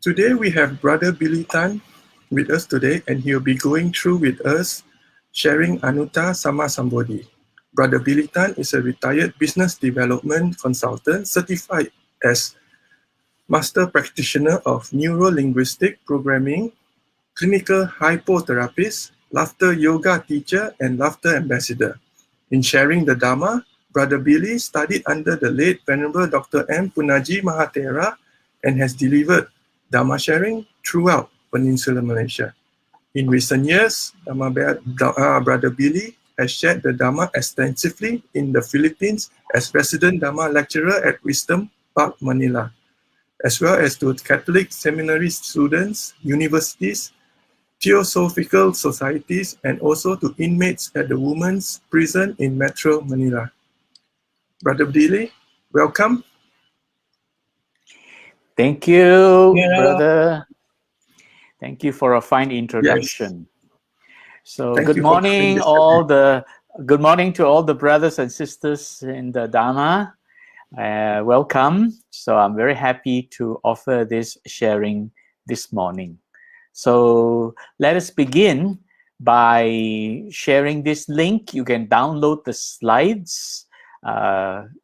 Today we have Brother Billy Tan with us today, and he'll be going through with us sharing Anuttarā Sammāsaṃbodhi. Brother Billy Tan is a retired business development consultant certified as Master Practitioner of Neuro-Linguistic Programming, Clinical Hypnotherapist, Laughter Yoga Teacher, and Laughter Ambassador. In sharing the Dhamma, Brother Billy studied under the late Venerable Dr. M. Punaji Mahathira and has delivered Dhamma sharing throughout Peninsular Malaysia. In recent years, Brother Billy has shared the Dhamma extensively in the Philippines as resident Dhamma lecturer at Wisdom Park, Manila, as well as to Catholic seminary students, universities, Theosophical societies, and also to inmates at the Women's Prison in Metro Manila. Brother Billy, welcome. Thank you, brother. Thank you for a fine introduction. Yes. So good morning, good morning to all the brothers and sisters in the Dhamma. Welcome. So I'm very happy to offer this sharing this morning. So let us begin by sharing this link. You can download the slides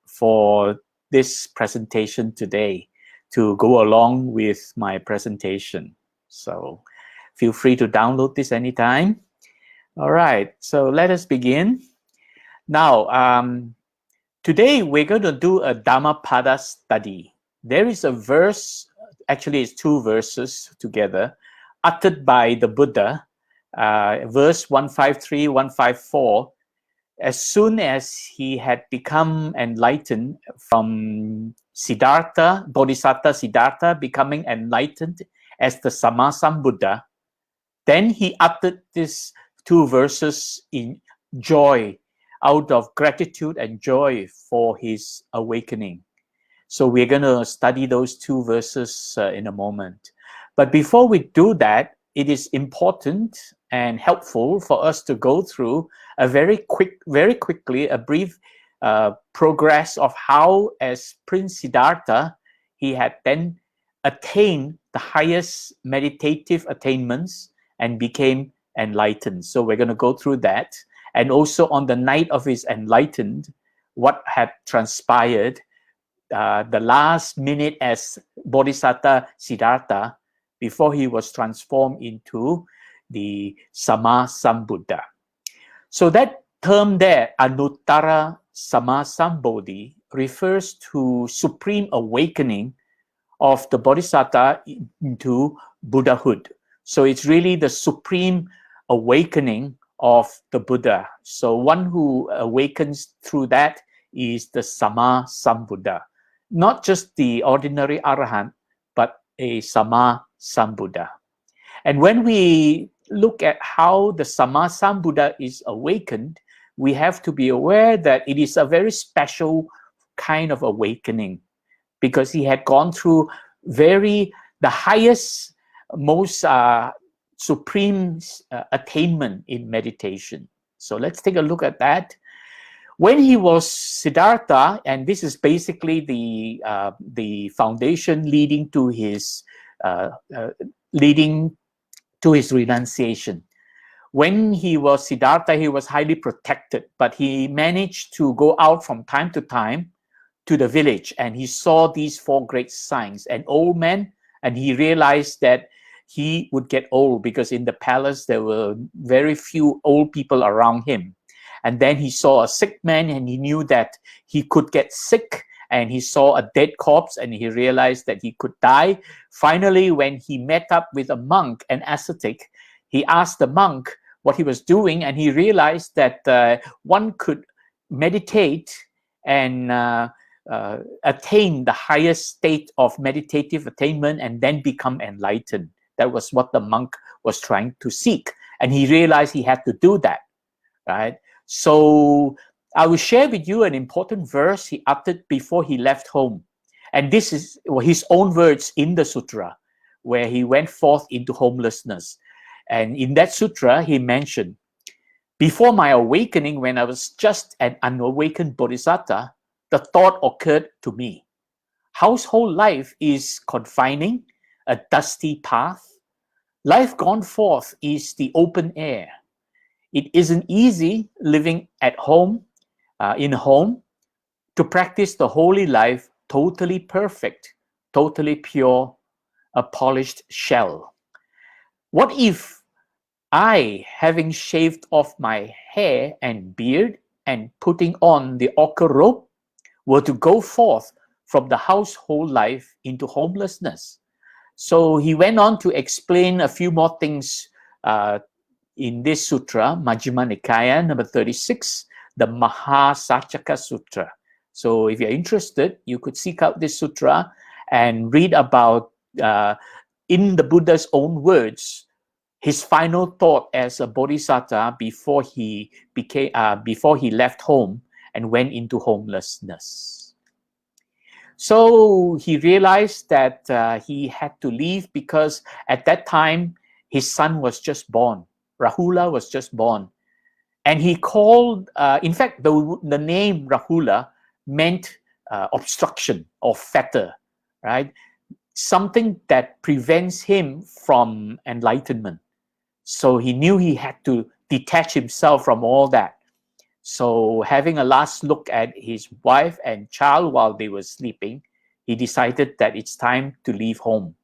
for this presentation today to go along with my presentation. So feel free to download this anytime. All right, so let us begin. Now, today we're going to do a Dhammapada study. There is a verse, actually it's two verses together, uttered by the Buddha, verse 153, 154, as soon as he had become enlightened from Siddhartha, Bodhisatta Siddhartha becoming enlightened as the Sammāsaṃbodhi, then he uttered these two verses in joy, out of gratitude and joy for his awakening. So we're going to study those two verses in a moment. But before we do that, it is important and helpful for us to go through a very quickly, a brief progress of how, as Prince Siddhartha, he had then attained the highest meditative attainments and became enlightened. So we're going to go through that. And also on the night of his enlightened, what had transpired, the last minute as Bodhisatta Siddhartha, before he was transformed into the Sammāsaṃbodhi. So that term there, Anuttarā Sammāsaṃbodhi, refers to supreme awakening of the Bodhisatta into Buddhahood. So it's really the supreme awakening of the Buddha. So one who awakens through that is the Sammāsaṃbodhi. Not just the ordinary Arahant, but a Sammāsaṃbodhi. And when we look at how the Sammāsaṃbodhi is awakened, we have to be aware that it is a very special kind of awakening, because he had gone through the highest, most supreme attainment in meditation. So let's take a look at that. When he was Siddhartha, and this is basically the foundation leading to his renunciation. When he was Siddhartha, he was highly protected, but he managed to go out from time to time to the village, and he saw these four great signs: an old man, and he realized that he would get old because in the palace there were very few old people around him. And then he saw a sick man, and he knew that he could get sick, and he saw a dead corpse, and he realized that he could die. Finally, when he met up with a monk, an ascetic, he asked the monk what he was doing, and he realized that one could meditate and attain the highest state of meditative attainment and then become enlightened. That was what the monk was trying to seek, and he realized he had to do that, right? So I will share with you an important verse he uttered before he left home. And this is his own words in the sutra, where he went forth into homelessness. And in that sutra, he mentioned, before my awakening, when I was just an unawakened bodhisatta, the thought occurred to me: household life is confining. a dusty path. Life gone forth is the open air. It isn't easy living at home, in home, to practice the holy life totally perfect, totally pure, a polished shell. What if I, having shaved off my hair and beard and putting on the ochre robe, were to go forth from the household life into homelessness? So he went on to explain a few more things in this sutra, Majjhima Nikaya, number 36, the Mahasacaka Sutra. So if you're interested, you could seek out this sutra and read about, in the Buddha's own words, his final thought as a bodhisattva before he left home and went into homelessness. So he realized that he had to leave because at that time his son was just born. Rahula was just born. And he called, in fact, the name Rahula meant obstruction or fetter, right? Something that prevents him from enlightenment. So he knew he had to detach himself from all that. So having a last look at his wife and child while they were sleeping, he decided that it's time to leave home.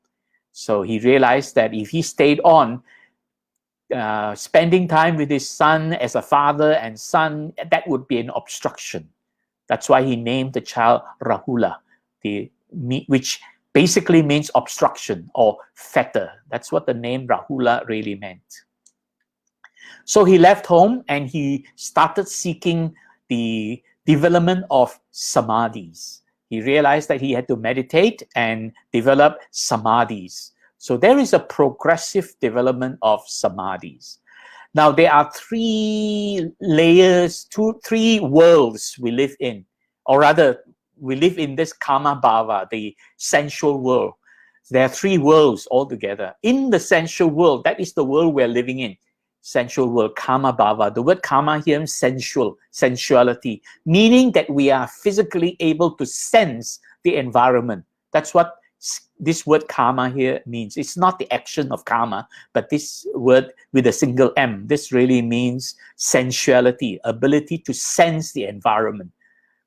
So he realized that if he stayed on, spending time with his son as a father and son, that would be an obstruction. That's why he named the child Rahula, which basically means obstruction or fetter. That's what the name Rahula really meant. So he left home and he started seeking the development of samadhis. He realized that he had to meditate and develop samadhis. So there is a progressive development of samadhis. Now there are three layers, three worlds we live in, or rather we live in this kama bhava, the sensual world. There are three worlds altogether. In the sensual world, that is the world we're living in. Sensual world, kama bhava. The word kama here is sensual, sensuality, meaning that we are physically able to sense the environment. That's what this word karma here means. It's not the action of karma, but this word with a single M. This really means sensuality, ability to sense the environment.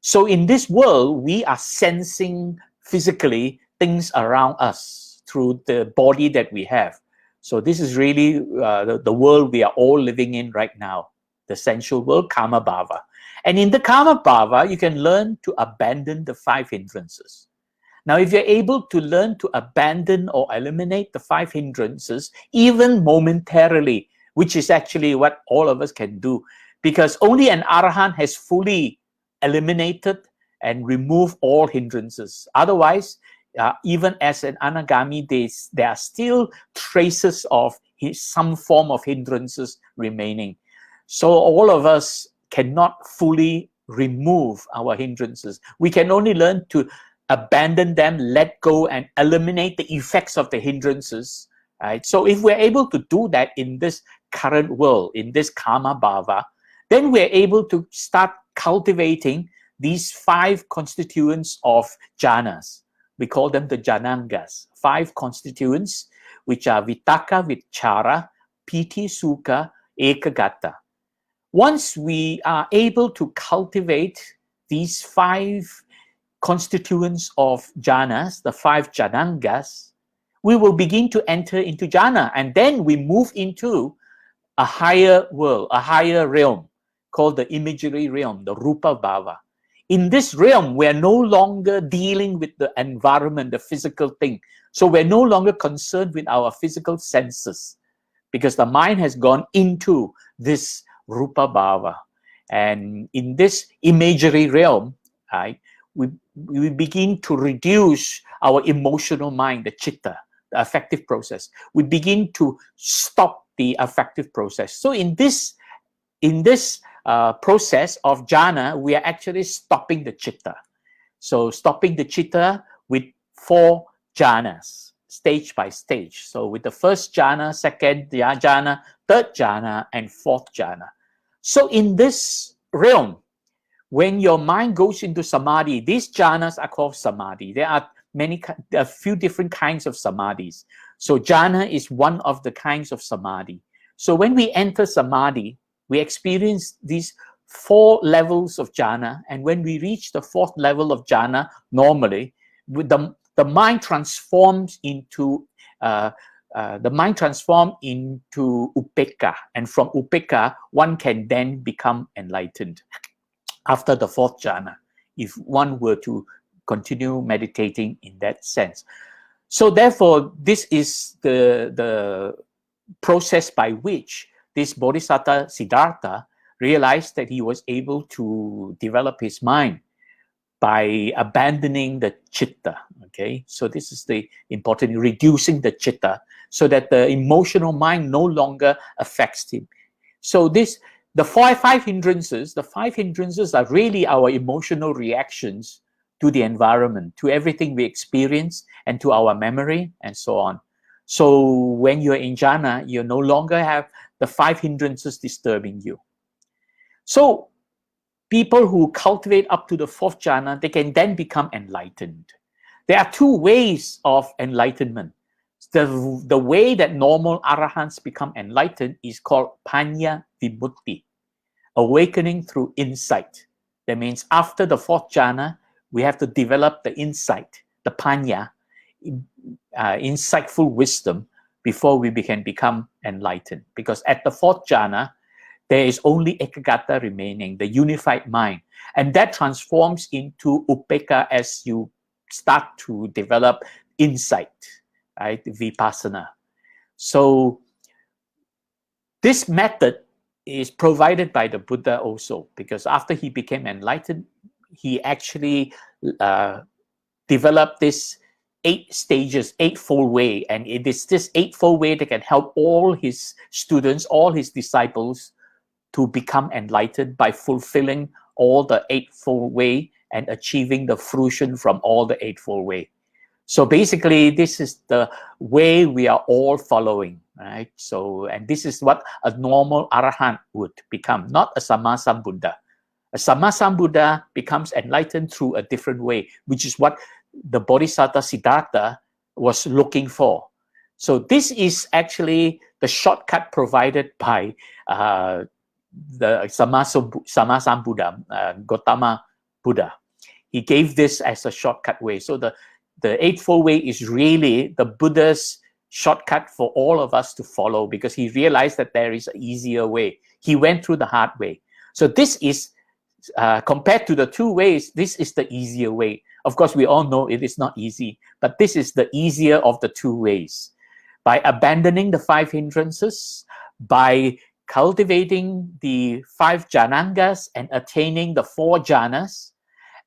So in this world, we are sensing physically things around us through the body that we have. So this is really the world we are all living in right now, the sensual world, kama bhava. And in the kama bhava, you can learn to abandon the five hindrances. Now, if you're able to learn to abandon or eliminate the five hindrances, even momentarily, which is actually what all of us can do, because only an arahant has fully eliminated and removed all hindrances. Otherwise, even as an anagami, there are still traces of some form of hindrances remaining. So all of us cannot fully remove our hindrances. We can only learn to abandon them, let go, and eliminate the effects of the hindrances. Right? So if we're able to do that in this current world, in this karma bhava, then we're able to start cultivating these five constituents of jhanas. We call them the janangas, five constituents, which are vitaka, vichara, piti, sukha, ekagata. Once we are able to cultivate these five constituents of jhanas, the five janangas, we will begin to enter into jhana, and then we move into a higher world, a higher realm called the imagery realm, the rupa bhava. In this realm, we're no longer dealing with the environment, the physical thing. So we're no longer concerned with our physical senses because the mind has gone into this rupa bhava. And in this imagery realm, right, we begin to reduce our emotional mind, the chitta, the affective process. We begin to stop the affective process. So in this process of jhana, we are actually stopping the chitta. So stopping the chitta with four jhanas, stage by stage. So with the first jhana, second jhana, third jhana, and fourth jhana. So in this realm, when your mind goes into samadhi, these jhanas are called samadhi. There are a few different kinds of samadhis. So jhana is one of the kinds of samadhi. So when we enter samadhi, we experience these 4 levels of jhana, and when we reach the 4th level of jhana, normally, with the mind transforms into upekkha, and from upekkha one can then become enlightened after the 4th jhana, if one were to continue meditating in that sense. So therefore, this is the process by which this Bodhisatta Siddhartha realized that he was able to develop his mind by abandoning the chitta. Okay, so this is the important, reducing the chitta, so that the emotional mind no longer affects him. So the five hindrances are really our emotional reactions to the environment, to everything we experience, and to our memory, and so on. So when you're in jhana, you no longer have the 5 hindrances disturbing you. So people who cultivate up to the 4th jhana, they can then become enlightened. There are 2 ways of enlightenment. The way that normal arahants become enlightened is called panya vimutti, awakening through insight. That means after the 4th jhana, we have to develop the insight, the panya, insightful wisdom, before we can become enlightened. Because at the 4th jhana, there is only ekaggata remaining, the unified mind. And that transforms into upekkha as you start to develop insight, right? Vipassana. So this method is provided by the Buddha also, because after he became enlightened, he actually developed this 8 stages, 8-fold way. And it is this 8-fold way that can help all his students, all his disciples, to become enlightened by fulfilling all the 8-fold way and achieving the fruition from all the 8-fold way. So basically, this is the way we are all following, right? So, and this is what a normal arahant would become, not a Sammāsaṃbodhi. A Sammāsaṃbodhi becomes enlightened through a different way, which is what the Bodhisatta Siddhartha was looking for. So this is actually the shortcut provided by the Sammāsaṃbodhi, Gautama Buddha. He gave this as a shortcut way. So the 8-fold way is really the Buddha's shortcut for all of us to follow, because he realized that there is an easier way. He went through the hard way. So this is, compared to the 2 ways, this is the easier way. Of course, we all know it is not easy, but this is the easier of the 2 ways. By abandoning the 5 hindrances, by cultivating the 5 jhanangas and attaining the 4 jhanas,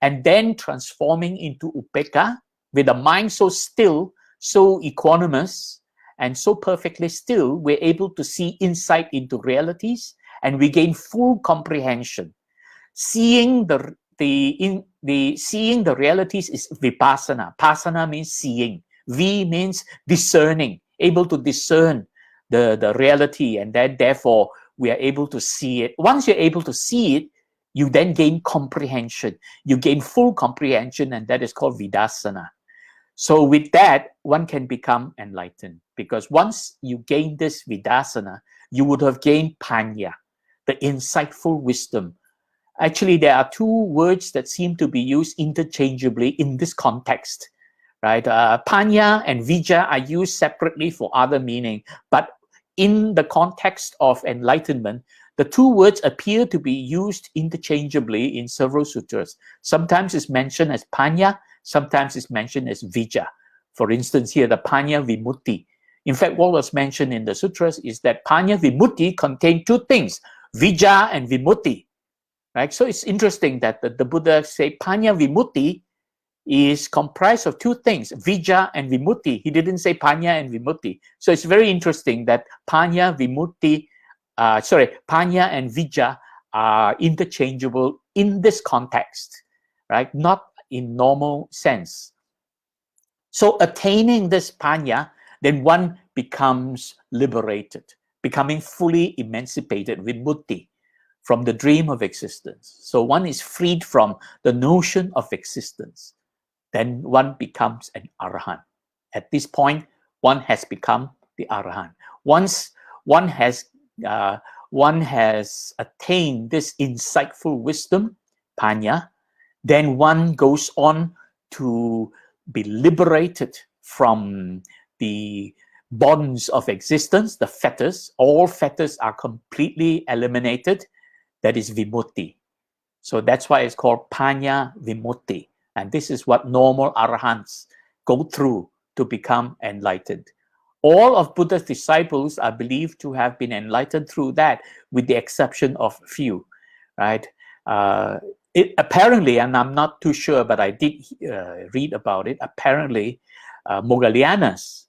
and then transforming into upekkha with a mind so still, so equanimous, and so perfectly still, we're able to see insight into realities, and we gain full comprehension. Seeing the realities is vipassana. Passana means seeing. V means discerning, able to discern the reality, and then therefore we are able to see it. Once you're able to see it, you then gain comprehension. You gain full comprehension, and that is called vidassana. So with that, one can become enlightened, because once you gain this vidassana, you would have gained panya, the insightful wisdom. Actually, there are 2 words that seem to be used interchangeably in this context, right? Panya and vijja are used separately for other meaning, but in the context of enlightenment, the 2 words appear to be used interchangeably in several sutras. Sometimes it's mentioned as panya, sometimes it's mentioned as vijja. For instance, here, the panya vimutti. In fact, what was mentioned in the sutras is that panya vimutti contain 2 things, vijja and vimutti. Right? So it's interesting that the Buddha said panya vimutti is comprised of 2 things, vijja and vimutti. He didn't say panya and vimutti. So it's very interesting that panya and vijja are interchangeable in this context, right? Not in normal sense. So attaining this panya, then one becomes liberated, becoming fully emancipated, vimutti, from the dream of existence. So one is freed from the notion of existence. then one becomes an Arahant. At this point, one has become the Arahant. Once one has attained this insightful wisdom, Panya, then one goes on to be liberated from the bonds of existence, the fetters. All fetters are completely eliminated. That is Vimutti. So that's why it's called Panya Vimutti. And this is what normal Arahants go through to become enlightened. All of Buddha's disciples are believed to have been enlightened through that, with the exception of few, right? Apparently, and I'm not too sure, but I did read about it, apparently Moggalianas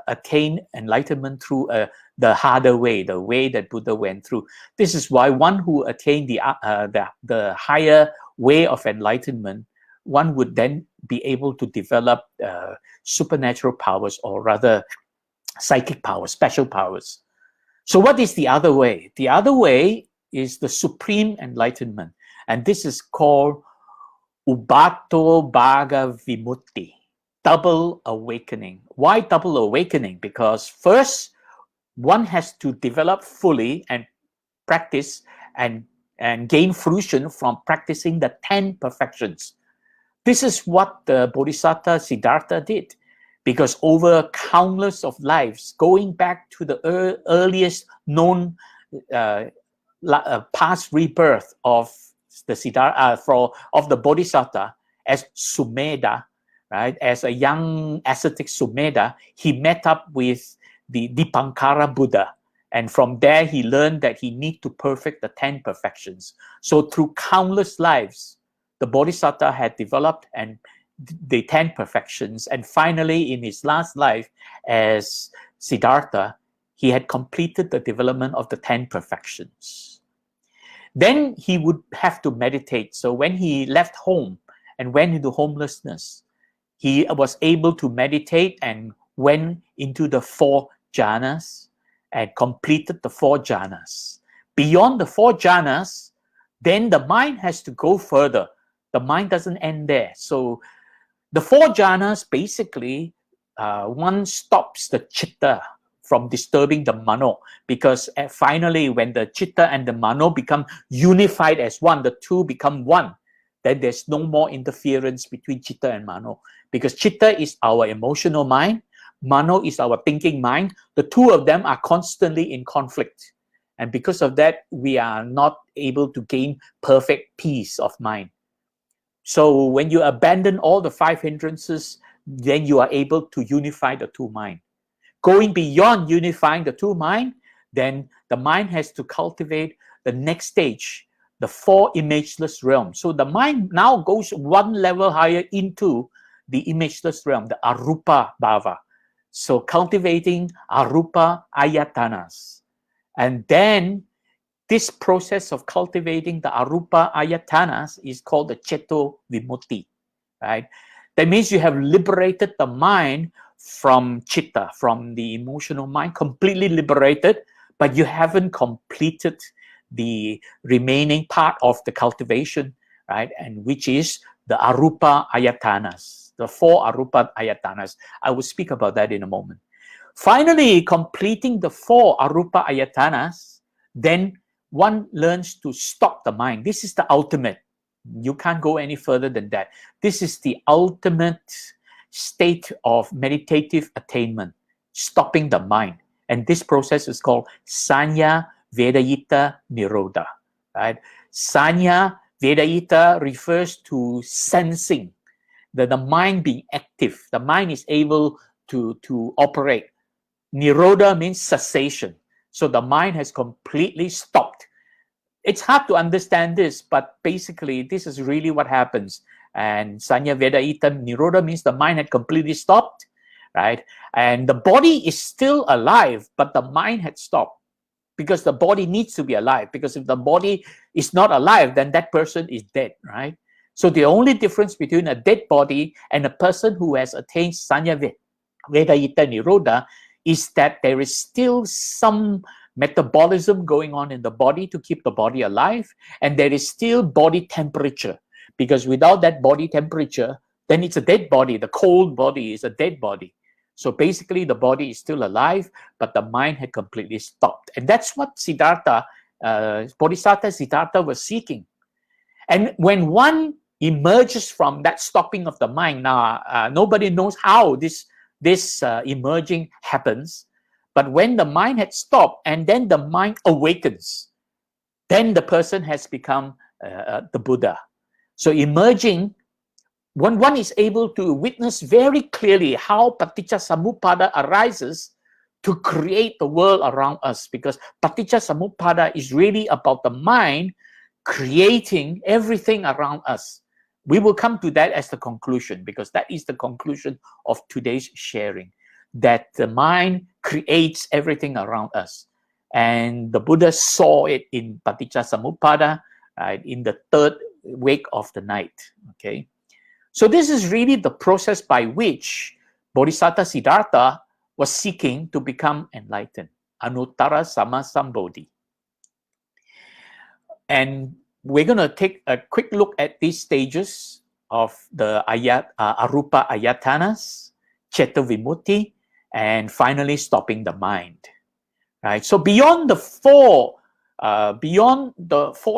attained enlightenment through the harder way, the way that Buddha went through. This is why one who attained the higher way of enlightenment, one would then be able to develop supernatural powers, or rather psychic powers, special powers. So what is the other way? The other way is the supreme enlightenment. And this is called Ubato Bhaga Vimutti, double awakening. Why double awakening? Because first, one has to develop fully and practice and gain fruition from practicing the 10 perfections. This is what the Bodhisatta Siddhartha did, because over countless of lives, going back to the earliest known past rebirth of the Siddhartha, of the Bodhisatta as Sumedha, right? As a young ascetic Sumedha, he met up with the Dipankara Buddha. And from there, he learned that he need to perfect the 10 perfections. So through countless lives, the Bodhisatta had developed and the 10 perfections. And finally, in his last life as Siddhartha, he had completed the development of the 10 perfections. Then he would have to meditate. So when he left home and went into homelessness, he was able to meditate and went into the 4 jhanas and completed the 4 jhanas. Beyond the 4 jhanas, then the mind has to go further. The mind doesn't end there. So the 4 jhanas, basically, one stops the chitta from disturbing the mano, because finally, when the chitta and the mano become unified as one, the two become one, then there's no more interference between chitta and mano, because chitta is our emotional mind, mano is our thinking mind. The two of them are constantly in conflict. And because of that, we are not able to gain perfect peace of mind. So when you abandon all the 5 hindrances, then you are able to unify the two mind. Going beyond unifying the two mind, then the mind has to cultivate the next stage, the 4 imageless realm. So the mind now goes one level higher into the imageless realm, the Arupa Bhava. So cultivating Arupa Ayatanas. And then this process of cultivating the Arupa Ayatanas is called the Ceto Vimutti, right? That means you have liberated the mind from chitta, from the emotional mind, completely liberated, but you haven't completed the remaining part of the cultivation, right? And which is the Arupa Ayatanas, the 4 Arupa Ayatanas. I will speak about that in a moment. Finally, completing the 4 Arupa Ayatanas, then one learns to stop the mind. This is the ultimate. You can't go any further than that. This is the ultimate state of meditative attainment, stopping the mind. And this process is called Sanya Vedayita Niroda, right? Sanya Vedayita refers to sensing, the mind being active. The mind is able to operate. Niroda means cessation. So the mind has completely stopped. It's hard to understand this, but basically this is really what happens. And Sanya Vedayita Niroda means the mind had completely stopped, right? And the body is still alive, but the mind had stopped, because the body needs to be alive. Because if the body is not alive, then that person is dead, right? So the only difference between a dead body and a person who has attained Sanya Vedayita Niroda is that there is still some metabolism going on in the body to keep the body alive, and there is still body temperature, because without that body temperature, then it's a dead body. The cold body is a dead body. So basically, the body is still alive, but the mind had completely stopped. And that's what Siddhartha, Bodhisatta Siddhartha was seeking. And when one emerges from that stopping of the mind, now nobody knows how this emerging happens. But when the mind had stopped and then the mind awakens, then the person has become the Buddha. So emerging, one is able to witness very clearly how Paticca Samuppada arises to create the world around us, because Paticca Samuppada is really about the mind creating everything around us. We will come to that as the conclusion, because that is the conclusion of today's sharing, that the mind creates everything around us. And the Buddha saw it in Paticca Samuppada, in the third wake of the night. Okay, so this is really the process by which Bodhisatta Siddhartha was seeking to become enlightened. Anuttarā Sammāsaṃbodhi. And we're going to take a quick look at these stages of the Arupa Ayatanas, Citta Vimutti, and finally stopping the mind. Right. So beyond the four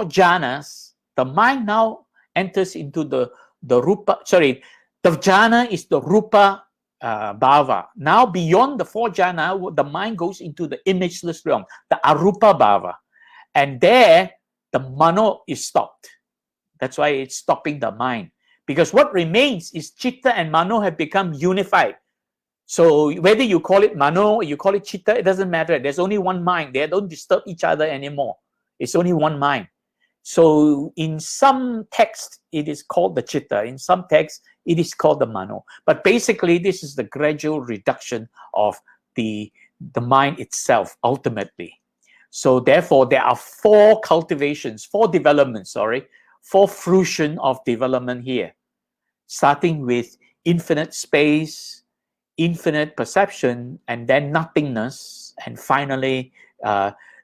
jhanas, the mind now enters into the rupa. Sorry, the jhana is the rupa bhava. Now beyond the four jhana, the mind goes into the imageless realm, the arupa bhava, and there the mano is stopped. That's why it's stopping the mind, because what remains is citta and mano have become unified. So whether you call it mano or you call it citta, it doesn't matter. There's only one mind. They don't disturb each other anymore. It's only one mind. So in some texts, it is called the citta. In some texts, it is called the mano. But basically, this is the gradual reduction of the mind itself, ultimately. So therefore, there are four fruition of development here, starting with infinite space, infinite perception, and then nothingness, and finally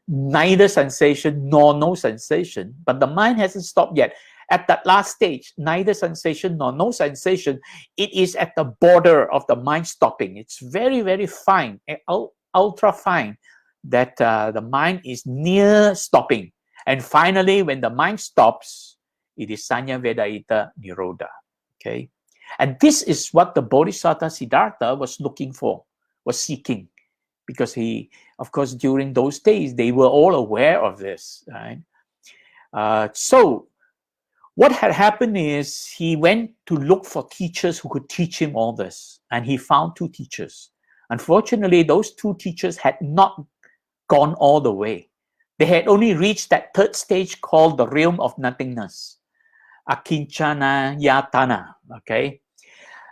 neither sensation nor no sensation. But the mind hasn't stopped yet. At that last stage, neither sensation nor no sensation, it is at the border of the mind stopping. It's very, very fine, ultra fine, that the mind is near stopping. And finally, when the mind stops, it is Sanya Vedayita Niroda. Okay? And this is what the Bodhisatta Siddhartha was looking for, was seeking. Because he, of course, during those days, they were all aware of this. Right? So what had happened is he went to look for teachers who could teach him all this. And he found two teachers. Unfortunately, those two teachers had not gone all the way. They had only reached that third stage called the realm of nothingness. Akinchana Yatana. Okay.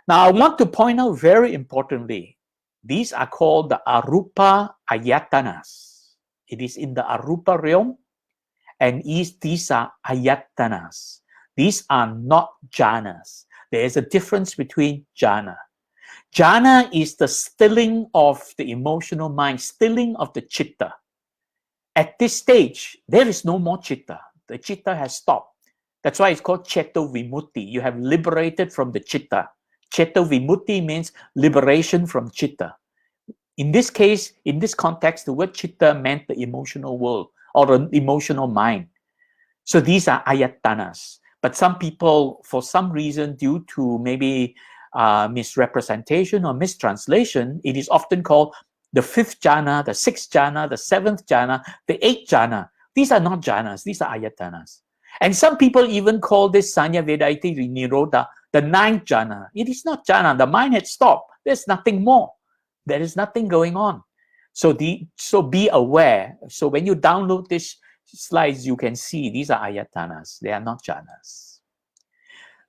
Now, I want to point out very importantly, these are called the Arupa Ayatanas. It is in the Arupa realm, and these are Ayatanas. These are not jhanas. There is a difference between jhana. Jhana is the stilling of the emotional mind, stilling of the citta. At this stage, there is no more citta. The citta has stopped. That's why it's called Citta Vimutti. You have liberated from the citta. Citta Vimutti means liberation from citta. In this case, in this context, the word citta meant the emotional world or the emotional mind. So these are ayatanas. But some people, for some reason, due to maybe misrepresentation or mistranslation, it is often called the fifth jhana, the sixth jhana, the seventh jhana, the eighth jhana. These are not jhanas, these are ayatanas. And some people even call this Sanya Vedayita Niroda the ninth jhana. It is not jhana. The mind had stopped. There's nothing more. There is nothing going on. So be aware. So when you download these slides, you can see these are ayatanas. They are not jhanas.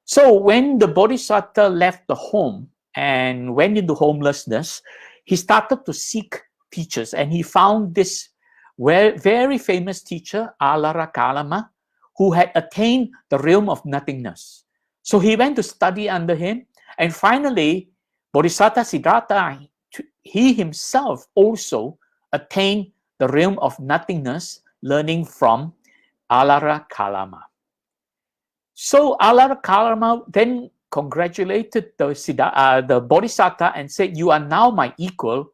So when the Bodhisatta left the home and went into homelessness, he started to seek teachers, and he found this very famous teacher, Alara Kalama, who had attained the realm of nothingness. So he went to study under him, and finally, Bodhisatta Siddhartha, he himself also attained the realm of nothingness, learning from Alara Kalama. So Alara Kalama then congratulated the Bodhisatta and said, "You are now my equal.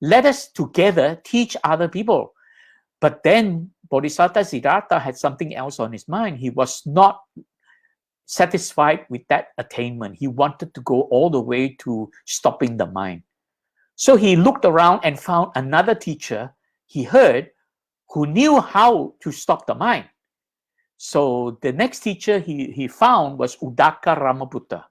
Let us together teach other people." But then Bodhisatta Siddhartha had something else on his mind. He was not satisfied with that attainment. He wanted to go all the way to stopping the mind. So he looked around and found another teacher he heard who knew how to stop the mind. So the next teacher he found was Uddaka Ramaputta.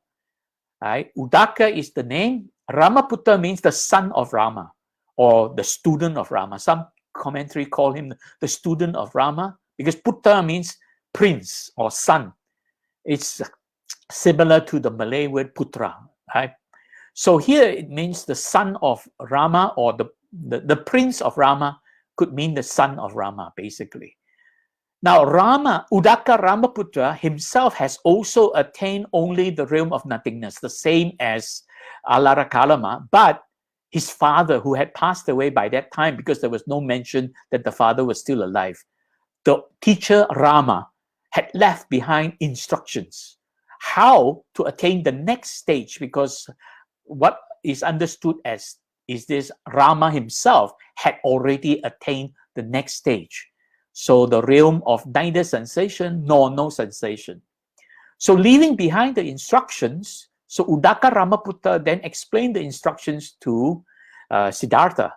Right? Uddaka is the name. Ramaputta means the son of Rama or the student of Rama. Some commentary call him the student of Rama because Putta means prince or son. It's similar to the Malay word putra. Right? So here it means the son of Rama, or the prince of Rama could mean the son of Rama, basically. Now, Uddaka Ramaputra himself has also attained only the realm of nothingness, the same as Alara Kalama, but his father, who had passed away by that time because there was no mention that the father was still alive, the teacher Rama had left behind instructions how to attain the next stage, because what is understood as is this Rama himself had already attained the next stage. So the realm of neither sensation nor no sensation. So leaving behind the instructions, so Uddaka Ramaputta then explained the instructions to Siddhartha.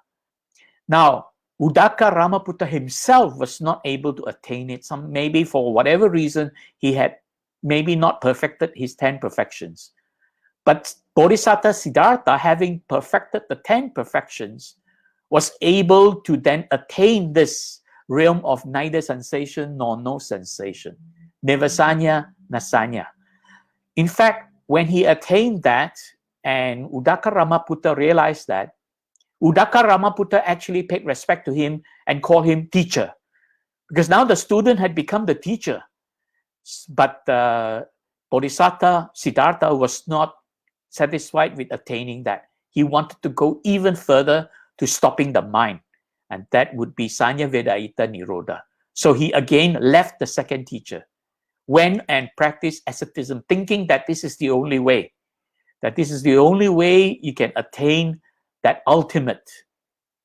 Now, Uddaka Ramaputta himself was not able to attain it. Maybe for whatever reason, he had maybe not perfected his 10 perfections. But Bodhisatta Siddhartha, having perfected the 10 perfections, was able to then attain this realm of neither sensation nor no sensation. Nivasanya Nasanya. In fact, when he attained that, and Uddaka Ramaputta realized that, Uddaka Ramaputta actually paid respect to him and called him teacher, because now the student had become the teacher. But Bodhisatta Siddhartha was not satisfied with attaining that. He wanted to go even further to stopping the mind, and that would be Sanya Vedayita Niroda. So he again left the second teacher, went and practiced asceticism, thinking that this is the only way, you can attain that ultimate.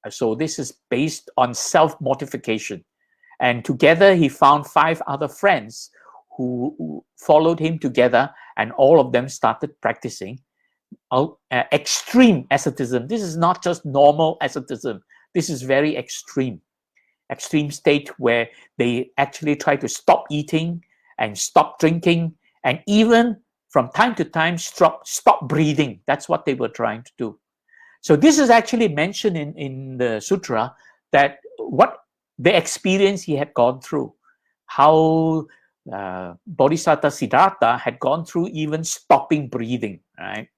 So this is based on self-mortification. And together he found 5 other friends who followed him together, and all of them started practicing extreme asceticism. This is not just normal asceticism. This is very extreme state where they actually try to stop eating and stop drinking, and even from time to time stop breathing. That's what they were trying to do. So this is actually mentioned in the sutra, that what the experience he had gone through, how Bodhisatta Siddhartha had gone through even stopping breathing, right?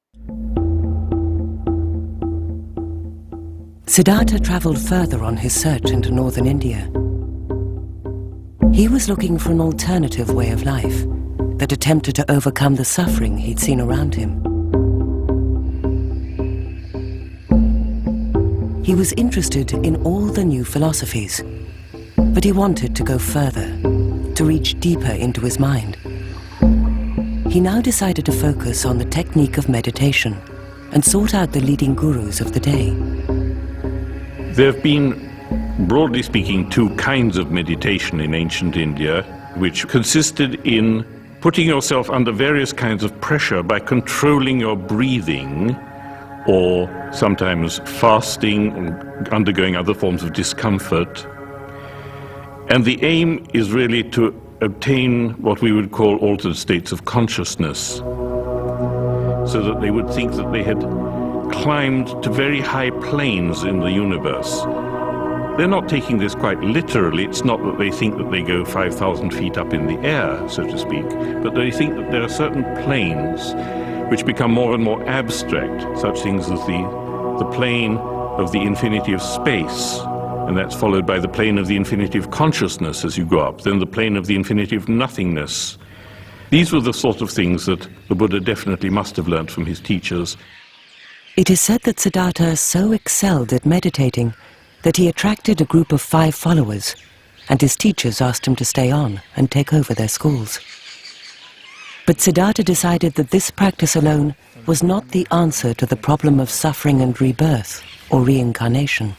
Siddhartha travelled further on his search into northern India. He was looking for an alternative way of life that attempted to overcome the suffering he'd seen around him. He was interested in all the new philosophies, but he wanted to go further, to reach deeper into his mind. He now decided to focus on the technique of meditation and sought out the leading gurus of the day. There have been, broadly speaking, 2 kinds of meditation in ancient India, which consisted in putting yourself under various kinds of pressure by controlling your breathing, or sometimes fasting, or undergoing other forms of discomfort. And the aim is really to obtain what we would call altered states of consciousness, so that they would think that they had climbed to very high planes in the universe. They're not taking this quite literally. It's not that they think that they go 5,000 feet up in the air, so to speak, but they think that there are certain planes which become more and more abstract, such things as the plane of the infinity of space, and that's followed by the plane of the infinity of consciousness as you go up, then the plane of the infinity of nothingness. These were the sort of things that the Buddha definitely must have learnt from his teachers. It is said that Siddhartha so excelled at meditating that he attracted a group of 5 followers, and his teachers asked him to stay on and take over their schools. But Siddhartha decided that this practice alone was not the answer to the problem of suffering and rebirth, or reincarnation.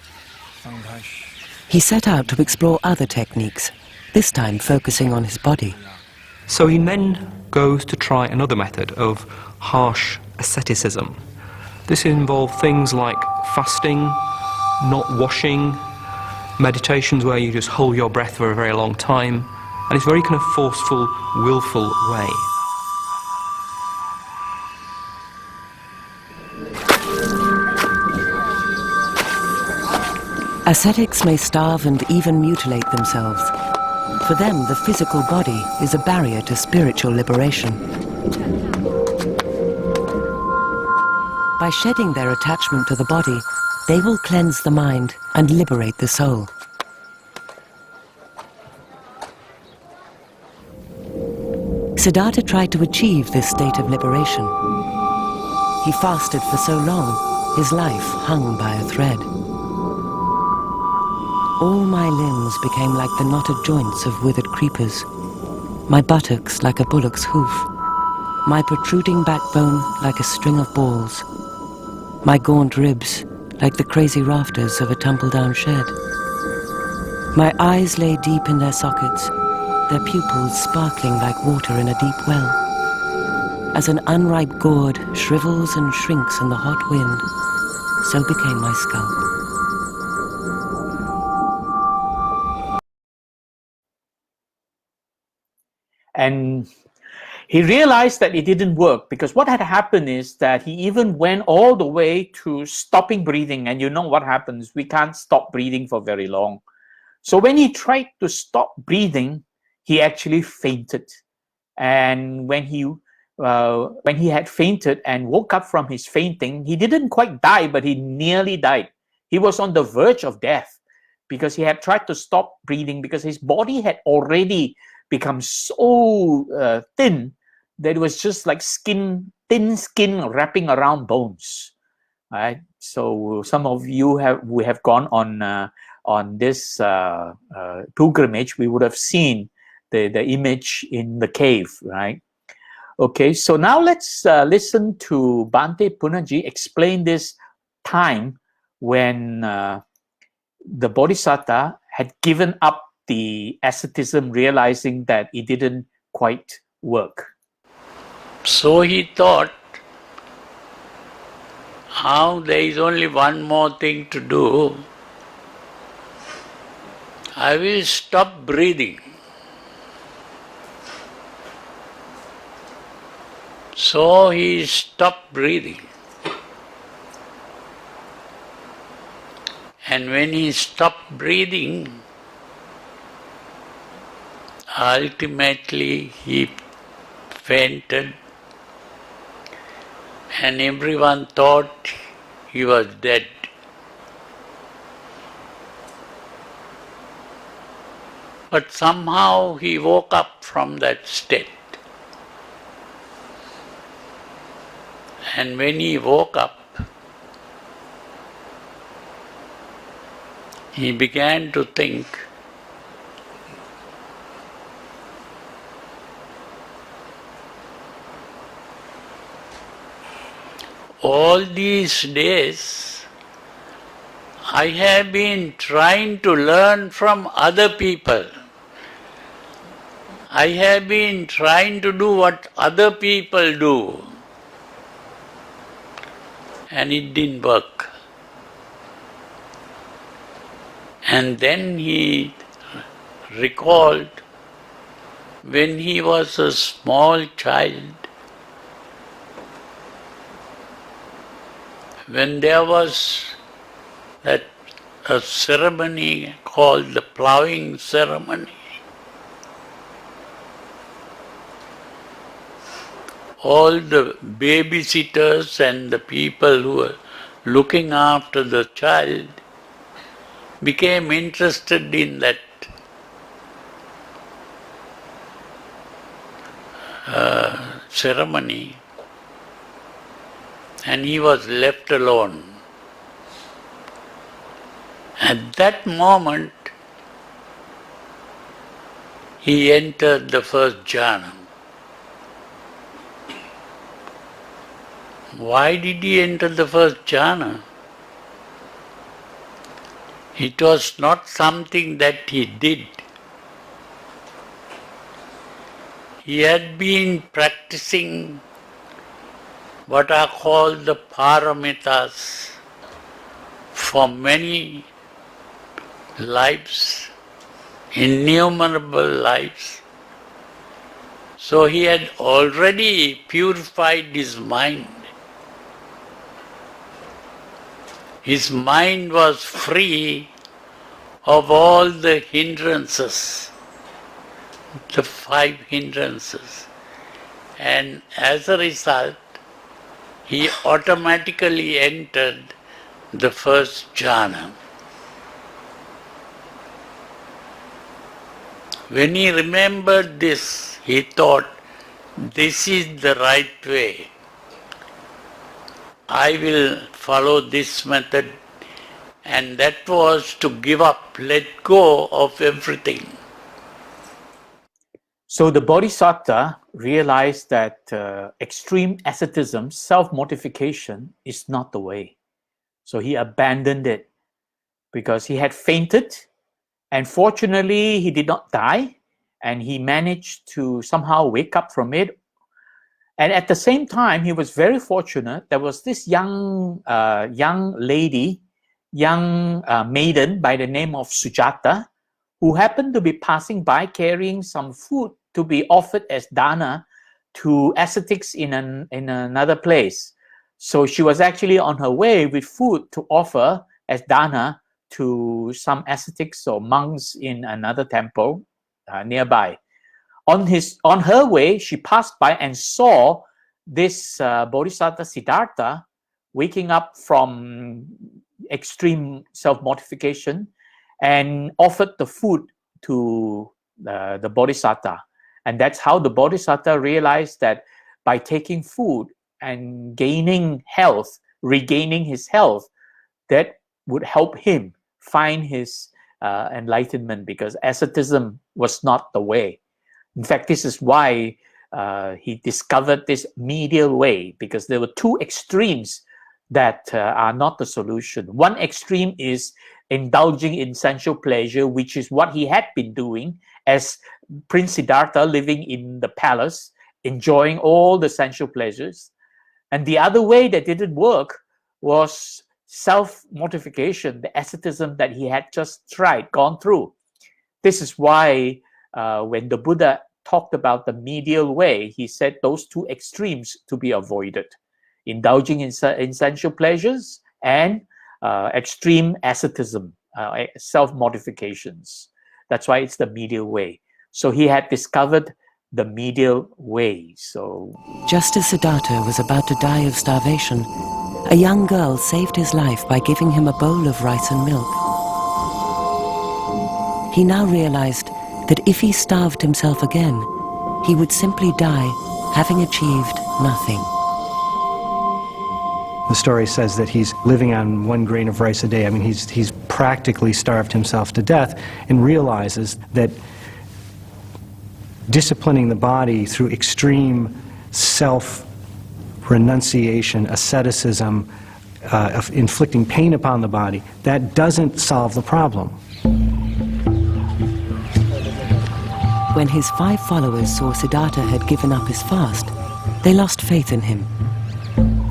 He set out to explore other techniques, this time focusing on his body. So he then goes to try another method of harsh asceticism. This involved things like fasting, not washing, meditations where you just hold your breath for a very long time, and it's very kind of forceful, willful way. Ascetics may starve and even mutilate themselves. For them, the physical body is a barrier to spiritual liberation. By shedding their attachment to the body, they will cleanse the mind and liberate the soul. Siddhartha tried to achieve this state of liberation. He fasted for so long, his life hung by a thread. All my limbs became like the knotted joints of withered creepers, my buttocks like a bullock's hoof, my protruding backbone like a string of balls, my gaunt ribs like the crazy rafters of a tumble-down shed. My eyes lay deep in their sockets, their pupils sparkling like water in a deep well. As an unripe gourd shrivels and shrinks in the hot wind, so became my skull. And he realized that it didn't work, because what had happened is that he even went all the way to stopping breathing. And you know what happens? We can't stop breathing for very long. So when he tried to stop breathing, he actually fainted. And when he had fainted and woke up from his fainting, he didn't quite die, but he nearly died. He was on the verge of death because he had tried to stop breathing, because his body had already become so thin that it was just like thin skin wrapping around bones. Right? So some of you who have gone on this pilgrimage, we would have seen the image in the cave, right? Okay, so now let's listen to Bhante Punnaji explain this time when the Bodhisatta had given up the asceticism, realizing that it didn't quite work. So he thought, now there is only one more thing to do. I will stop breathing. So he stopped breathing. And when he stopped breathing, ultimately he fainted, and everyone thought he was dead. But somehow he woke up from that state. And when he woke up, he began to think, all these days I have been trying to learn from other people. I have been trying to do what other people do, and it didn't work. And then he recalled when he was a small child, when there was a ceremony called the Plowing Ceremony. All the babysitters and the people who were looking after the child became interested in that ceremony, and he was left alone. At that moment, he entered the first jhana. Why did he enter the first jhana? It was not something that he did. He had been practicing what are called the paramitas for many lives, innumerable lives. So he had already purified his mind. His mind was free of all the hindrances, the 5 hindrances. And as a result, he automatically entered the first jhana. When he remembered this, he thought, this is the right way. I will follow this method, and that was to give up, let go of everything. So the Bodhisatta realized that extreme asceticism, self-mortification, is not the way. So he abandoned it because he had fainted, and fortunately he did not die, and he managed to somehow wake up from it. And at the same time, he was very fortunate. There was this young maiden by the name of Sujata, who happened to be passing by carrying some food to be offered as dana to ascetics in another place. So she was actually on her way with food to offer as dana to some ascetics or monks in another temple nearby. On her way, she passed by and saw this Bodhisatta Siddhartha waking up from extreme self-mortification and offered the food to the Bodhisatta. And that's how the Bodhisatta realized that by taking food and gaining health, regaining his health, that would help him find his enlightenment, because asceticism was not the way. In fact, this is why he discovered this medial way, because there were 2 extremes that are not the solution. One extreme is indulging in sensual pleasure, which is what he had been doing as Prince Siddhartha, living in the palace, enjoying all the sensual pleasures. And the other way that didn't work was self-mortification, the asceticism that he had just gone through. This is why when the Buddha talked about the medial way, he said those 2 extremes to be avoided: indulging in sensual pleasures and extreme asceticism, self-mortifications. That's why it's the medial way. So he had discovered the medial way. So just as Siddhartha was about to die of starvation, a young girl saved his life by giving him a bowl of rice and milk. He now realized that if he starved himself again, he would simply die, having achieved nothing. The story says that he's living on 1 grain of rice a day. I mean, he's practically starved himself to death, and realizes that disciplining the body through extreme self-renunciation, asceticism, of inflicting pain upon the body, that doesn't solve the problem. When his 5 followers saw Siddhartha had given up his fast, they lost faith in him.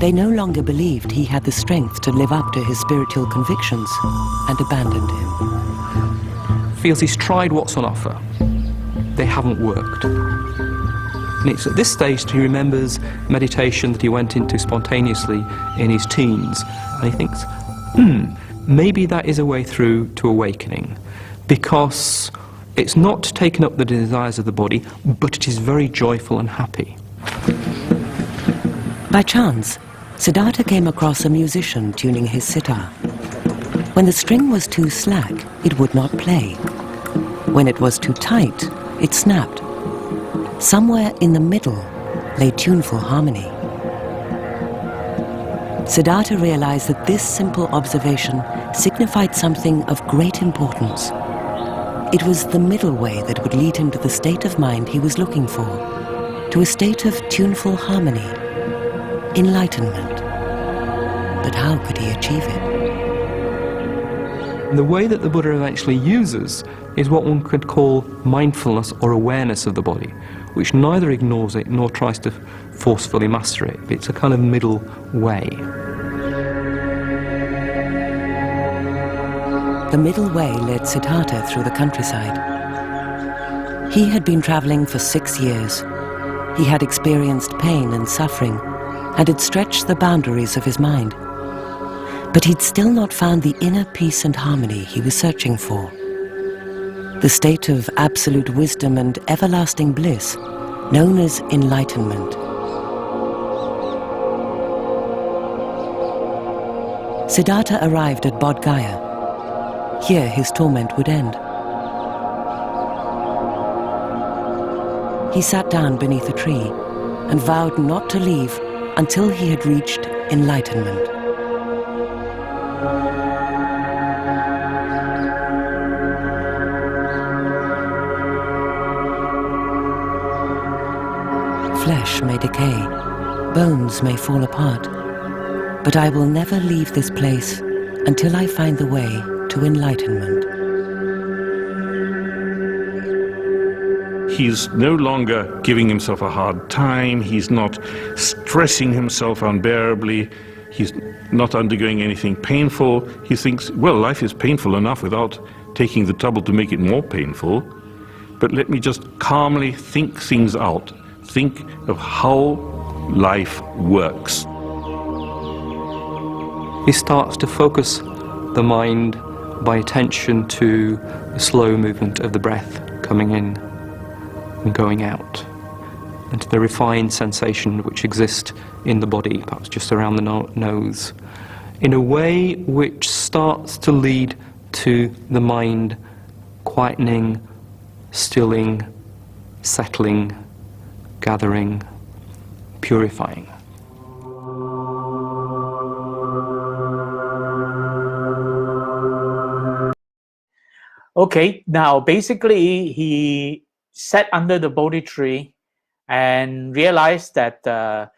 They no longer believed he had the strength to live up to his spiritual convictions, and abandoned him. Feels he's tried what's on offer. They haven't worked. And it's at this stage he remembers meditation that he went into spontaneously in his teens, and he thinks, maybe that is a way through to awakening, because it's not taken up the desires of the body, but it is very joyful and happy. By chance, Siddhartha came across a musician tuning his sitar. When the string was too slack, it would not play. When it was too tight, it snapped. Somewhere in the middle lay tuneful harmony. Siddhartha realized that this simple observation signified something of great importance. It was the middle way that would lead him to the state of mind he was looking for, to a state of tuneful harmony, enlightenment. but how could he achieve it? And the way that the Buddha eventually uses is what one could call mindfulness or awareness of the body, which neither ignores it nor tries to forcefully master it. It's a kind of middle way. The middle way led Siddhartha through the countryside. He had been traveling for 6 years. He had experienced pain and suffering and had stretched the boundaries of his mind. But he'd still not found the inner peace and harmony he was searching for. The state of absolute wisdom and everlasting bliss, known as enlightenment. Siddhartha arrived at Bodh Gaya. Here his torment would end. He sat down beneath a tree and vowed not to leave until he had reached enlightenment. Flesh may decay, bones may fall apart, but I will never leave this place until I find the way to enlightenment. He's no longer giving himself a hard time, he's not stressing himself unbearably, he's not undergoing anything painful. He thinks, well, life is painful enough without taking the trouble to make it more painful, but let me just calmly think things out, think of how life works. He starts to focus the mind by attention to the slow movement of the breath coming in and going out, and to the refined sensation which exists in the body, perhaps just around the nose, in a way which starts to lead to the mind quietening, stilling, settling, gathering, purifying. Okay, now basically he sat under the Bodhi tree and realized that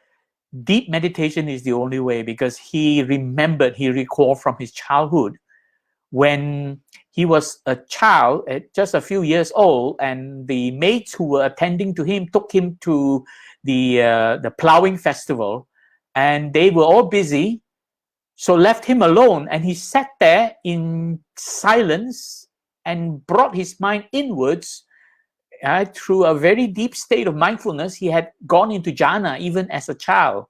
deep meditation is the only way, because he recalled from his childhood when he was a child, just a few years old, and the mates who were attending to him took him to the Plowing Festival, and they were all busy, so left him alone, and he sat there in silence and brought his mind inwards through a very deep state of mindfulness. He had gone into jhana even as a child,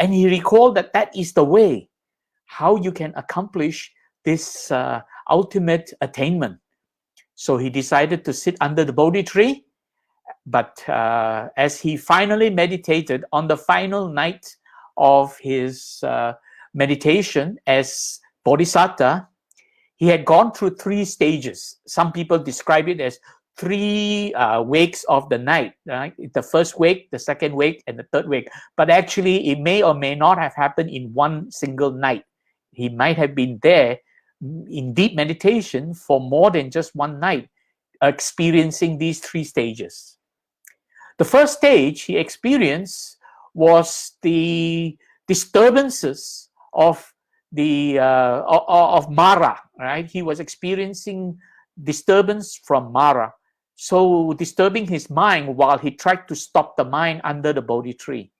and he recalled that that is the way how you can accomplish this ultimate attainment. So he decided to sit under the Bodhi tree, but as he finally meditated on the final night of his meditation as Bodhisatta, he had gone through 3 stages. Some people describe it as 3 wakes of the night, right? The first wake, the second wake, and the third wake. But actually, it may or may not have happened in one single night. He might have been there in deep meditation for more than just one night, experiencing these 3 stages. The first stage he experienced was the disturbances of Mara, right? He was experiencing disturbance from Mara, so disturbing his mind while he tried to stop the mind under the Bodhi tree.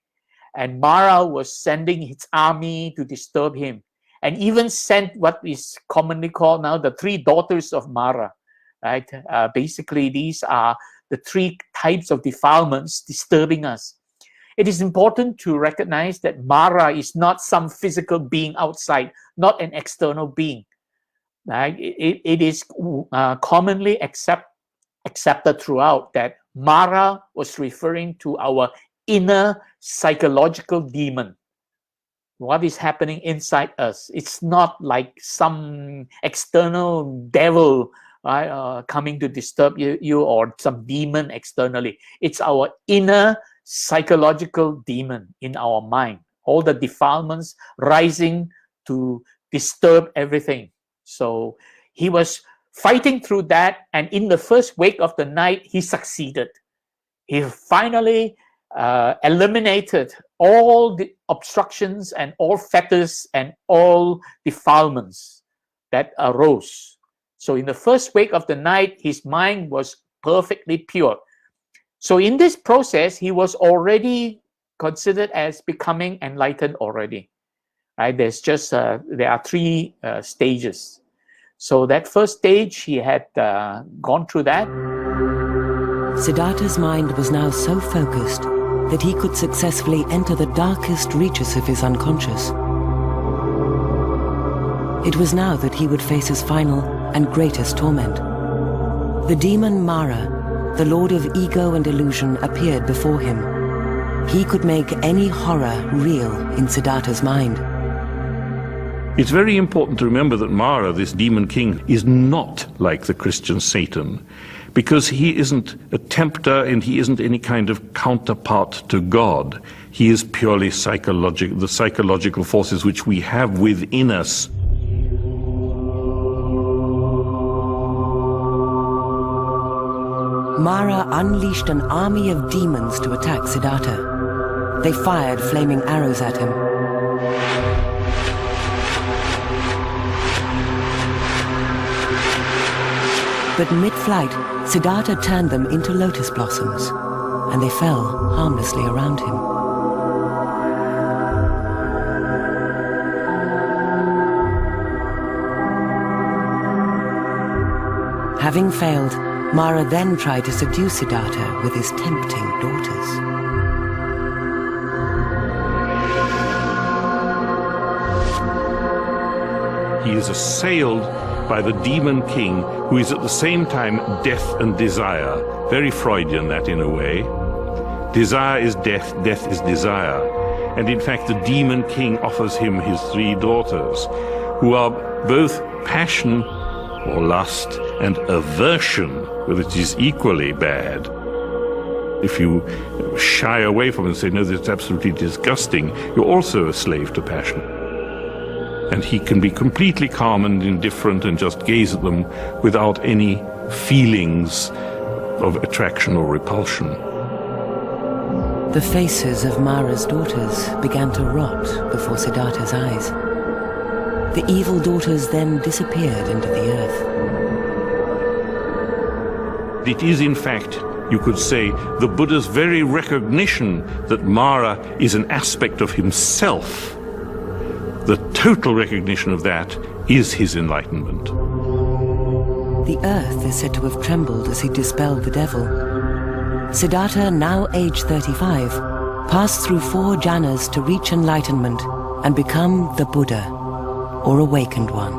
And Mara was sending his army to disturb him, and even sent what is commonly called now the 3 daughters of Mara, right? Basically, these are the 3 types of defilements disturbing us. It is important to recognize that Mara is not some physical being outside, not an external being. Right? It is commonly accepted throughout that Mara was referring to our inner psychological demon. What is happening inside us? It's not like some external devil coming to disturb you or some demon externally. It's our inner psychological demon in our mind. All the defilements rising to disturb everything. So he was fighting through that, and in the first wake of the night, he succeeded. He finally eliminated all the obstructions and all fetters and all defilements that arose. So in the first wake of the night, his mind was perfectly pure. So in this process, he was already considered as becoming enlightened already. Right? There's just there are three stages. So that first stage, he had gone through that. Siddhartha's mind was now so focused that he could successfully enter the darkest reaches of his unconscious. It was now that he would face his final and greatest torment. The demon Mara, the lord of ego and illusion, appeared before him. He could make any horror real in Siddhartha's mind. It's very important to remember that Mara, this demon king, is not like the Christian Satan, because he isn't a tempter and he isn't any kind of counterpart to God. He is purely the psychological forces which we have within us. Mara unleashed an army of demons to attack Siddhartha. They fired flaming arrows at him. But mid-flight, Siddhartha turned them into lotus blossoms, and they fell harmlessly around him. Having failed, Mara then tried to seduce Siddhartha with his tempting daughters. He is assailed by the demon king, who is at the same time death and desire. Very Freudian, that, in a way. Desire is death, death is desire. And in fact, the demon king offers him his three daughters, who are both passion or lust and aversion, which is equally bad. If you shy away from it and say, no, that's absolutely disgusting, you're also a slave to passion. And he can be completely calm and indifferent and just gaze at them without any feelings of attraction or repulsion. The faces of Mara's daughters began to rot before Siddhartha's eyes. The evil daughters then disappeared into the earth. It is, in fact, you could say, the Buddha's very recognition that Mara is an aspect of himself. The total recognition of that is his enlightenment. The earth is said to have trembled as he dispelled the devil. Siddhartha, now aged 35, passed through 4 jhanas to reach enlightenment and become the Buddha, or awakened one.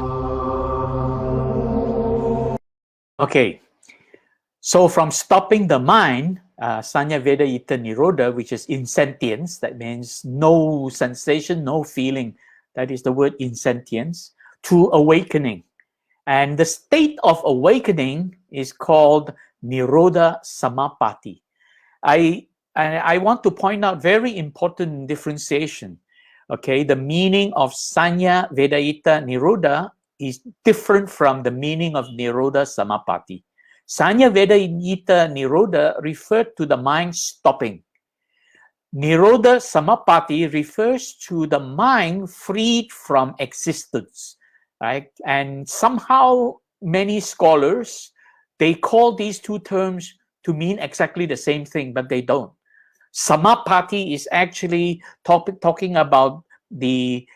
Okay, so from stopping the mind, Sanya Vedayita Niroda, which is insentience, that means no sensation, no feeling. That is the word insentience, to awakening. And the state of awakening is called Niroda Samapati. I want to point out very important differentiation. Okay, the meaning of Sanya Vedayita Niroda is different from the meaning of Niroda Samapati. Sanya Vedayita Niroda referred to the mind stopping. Niroda Samapati refers to the mind freed from existence, right? And somehow many scholars, they call these two terms to mean exactly the same thing, but they don't. Samapati is actually talking about the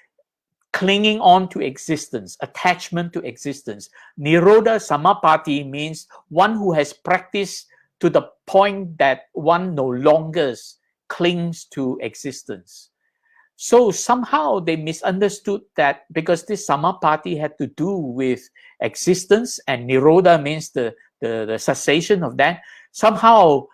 clinging on to existence, attachment to existence. Niroda Samapati means one who has practiced to the point that one no longer clings to existence. So somehow they misunderstood that because this Samapati had to do with existence and Niroda means the cessation of that. Somehow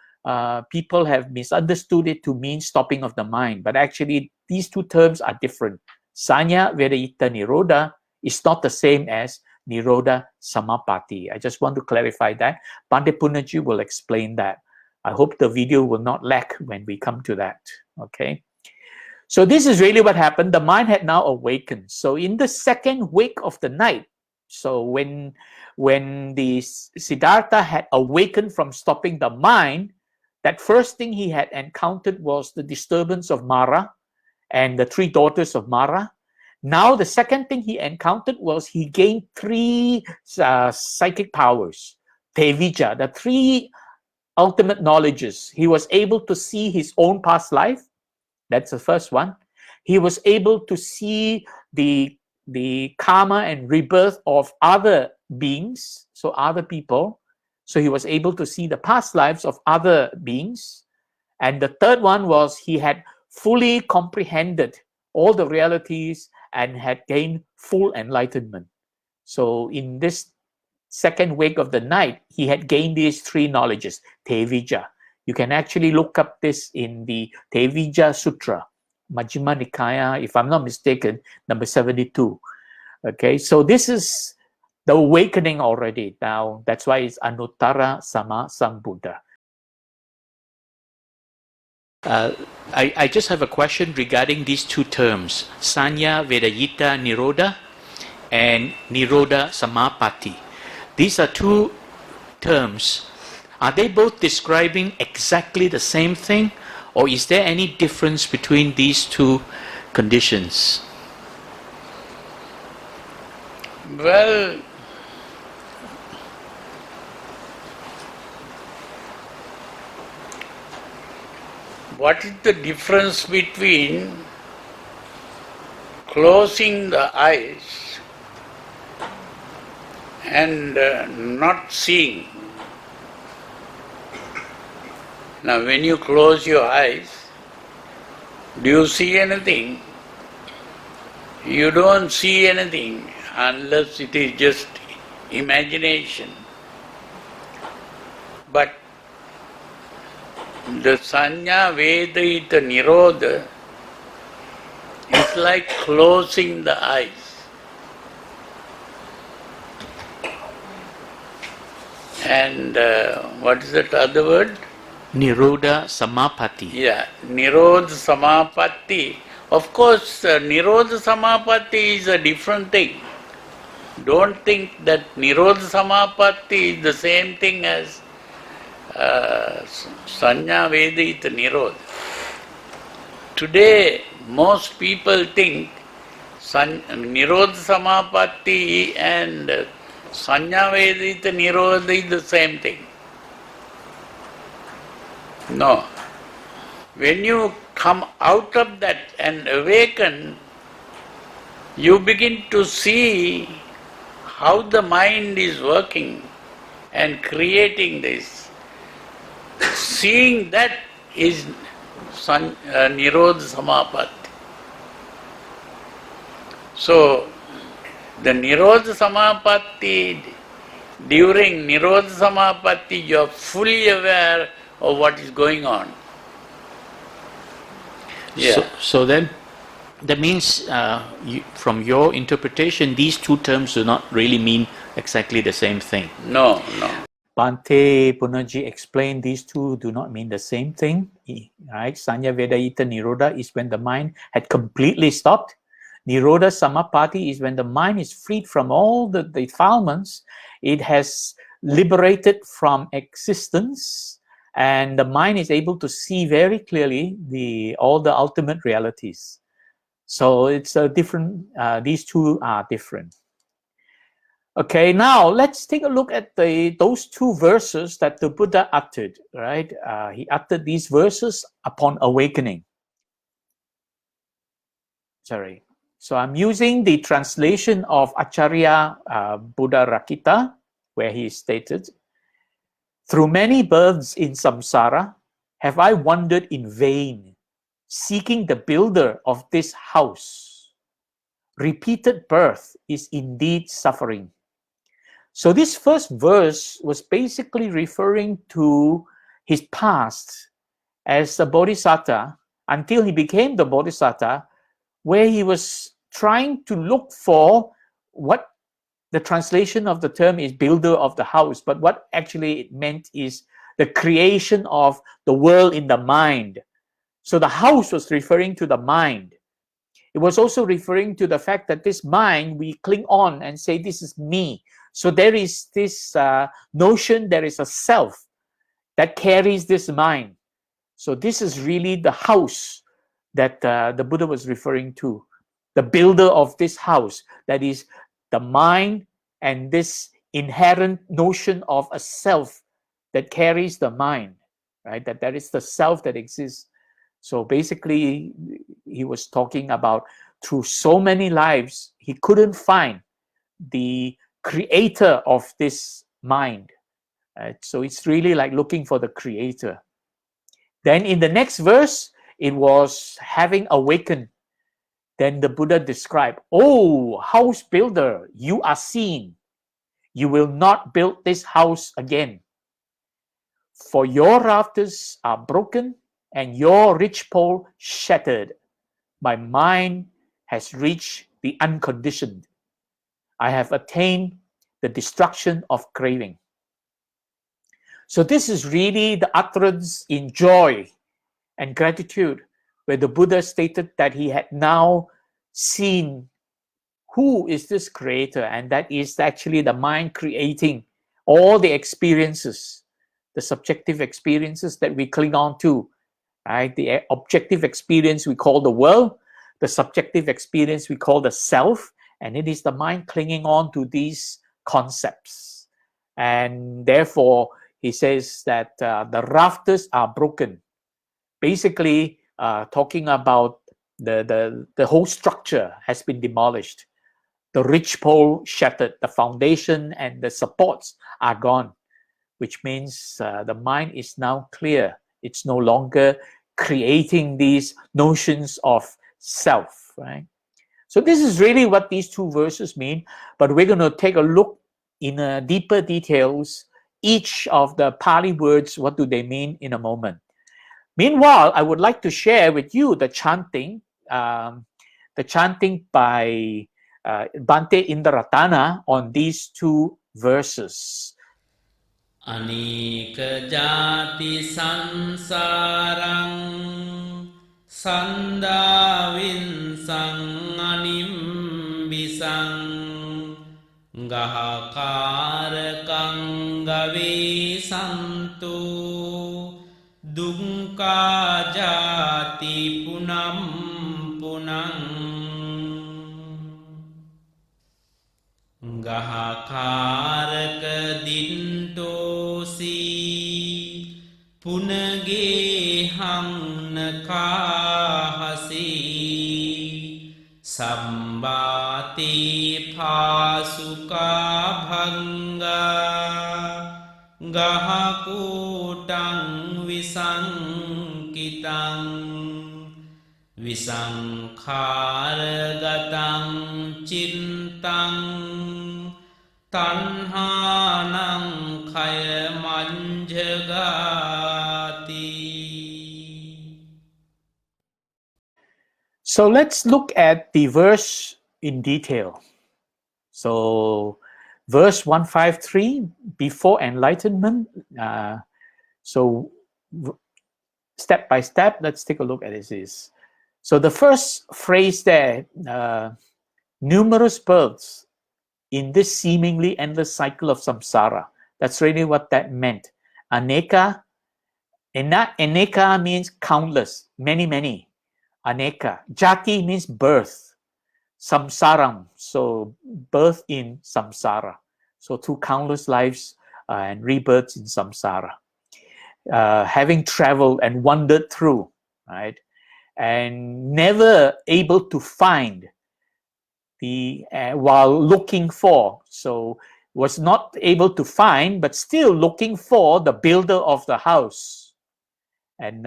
people have misunderstood it to mean stopping of the mind, but actually these two terms are different. Sanya Vedayita Niroda is not the same as Niroda Samapati. I just want to clarify that. Bhante Punnaji will explain that. I hope the video will not lag when we come to that. Okay. So this is really what happened. The mind had now awakened. So in the second wake of the night, so when the Siddhartha had awakened from stopping the mind, that first thing he had encountered was the disturbance of Mara and the 3 daughters of Mara. Now the second thing he encountered was he gained 3 psychic powers, Tevija, the 3 ultimate knowledges. He was able to see his own past life. That's the first one. He was able to see the karma and rebirth of other beings, so other people. So he was able to see the past lives of other beings. And the third one was he had fully comprehended all the realities and had gained full enlightenment. So in this second wake of the night, he had gained these 3 knowledges, Tevija. You can actually look up this in the Tevija Sutra, Majjhima Nikaya, if I'm not mistaken, number 72. Okay, so this is the awakening already. Now, that's why it's Anuttarā Sammāsaṃbodhi. I just have a question regarding these 2 terms, Sanya Vedayita Niroda and Niroda Samapati. These are 2 terms. Are they both describing exactly the same thing, or is there any difference between these 2 conditions? Well, what is the difference between closing the eyes and not seeing? Now, when you close your eyes, do you see anything? You don't see anything unless it is just imagination. But the Sanya Vedayita Niroda is like closing the eyes. And what is that other word? Niroda Samapati. Yeah, Niroda Samapati. Of course, Niroda Samapati is a different thing. Don't think that Niroda Samapati is the same thing as Sanya Vedayita Niroda. Today, most people think Niroda Samapati and Sanya Vedayita Niroda is the same thing. No. When you come out of that and awaken, you begin to see how the mind is working and creating this. Seeing that is Niroda Samapati. So, the Niroda Samapati, during Niroda Samapati, you are fully aware of what is going on. Yeah. So then, that means from your interpretation, these 2 terms do not really mean exactly the same thing. No. Bhante Punaji explained these 2 do not mean the same thing. Right? Sanya Vedayita Niroda is when the mind had completely stopped. Niroda Samapati is when the mind is freed from all the defilements. It has liberated from existence, and the mind is able to see very clearly all the ultimate realities. So it's a different. These 2 are different. Okay, now let's take a look at those 2 verses that the Buddha uttered. Right, he uttered these verses upon awakening. Sorry. So I'm using the translation of Acharya Buddha Rakita, where he stated, "Through many births in samsara have I wandered in vain, seeking the builder of this house. Repeated birth is indeed suffering." So this first verse was basically referring to his past as a Bodhisatta until he became the Bodhisatta, where he was trying to look for what the translation of the term is builder of the house, but what actually it meant is the creation of the world in the mind. So the house was referring to the mind. It was also referring to the fact that this mind, we cling on and say, this is me. So there is this notion, there is a self that carries this mind. So this is really the house that the Buddha was referring to, the builder of this house, that is the mind and this inherent notion of a self that carries the mind, right? That is the self that exists. So basically, he was talking about through so many lives, he couldn't find the creator of this mind. Right? So it's really like looking for the creator. Then in the next verse, it was having awakened. Then the Buddha described, "Oh, house builder, you are seen. You will not build this house again. For your rafters are broken and your ridgepole shattered. My mind has reached the unconditioned. I have attained the destruction of craving." So this is really the utterance in joy and gratitude, where the Buddha stated that he had now seen who is this creator, and that is actually the mind creating all the experiences, the subjective experiences that we cling on to, right? The objective experience we call the world, the subjective experience we call the self, and it is the mind clinging on to these concepts. And therefore, he says that the rafters are broken. Basically, talking about the whole structure has been demolished. The ridgepole shattered, the foundation and the supports are gone, which means the mind is now clear. It's no longer creating these notions of self, right? So this is really what these two verses mean, but we're going to take a look in deeper details, each of the Pali words, what do they mean in a moment. Meanwhile, I would like to share with you the chanting by Bhante Indaratana on these two verses. Anika jati sansarang sandavin sang animbisang gahakarakang gavi santu dungka jati punam punang gahakaraka dintosi punage hang nakahasi sambati phasuka bhanga gahakutang visangkitang visangkharagatang cintang tanhanang khaya manjagati. So let's look at the verse in detail. So verse 153, before enlightenment. So step by step, let's take a look at this. So the first phrase there, numerous births in this seemingly endless cycle of samsara. That's really what that meant. Aneka, aneka means countless, many, many. Aneka. Jati means birth. Samsaram, so birth in samsara. So through countless lives and rebirths in samsara. Having traveled and wandered through, right? And never able to find the while looking for, so was not able to find, but still looking for the builder of the house, and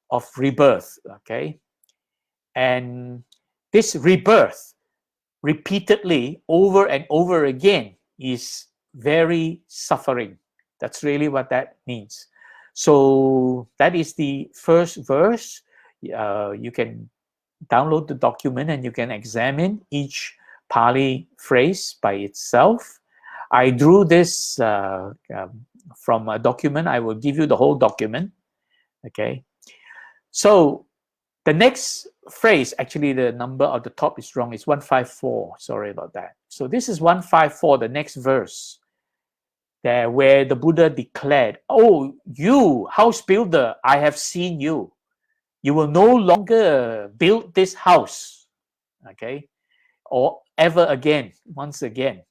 of rebirth. Okay, and this rebirth repeatedly over and over again is very suffering. That's really what that means. So that is the first verse. You can download the document and you can examine each Pali phrase by itself. I drew this from a document. I will give you the whole document. Okay. So the next phrase, actually the number at the top is wrong. It's 154. Sorry about that. So this is 154, the next verse. there where the Buddha declared, "Oh, you house builder, I have seen you. You will no longer build this house, okay, or ever again, once again.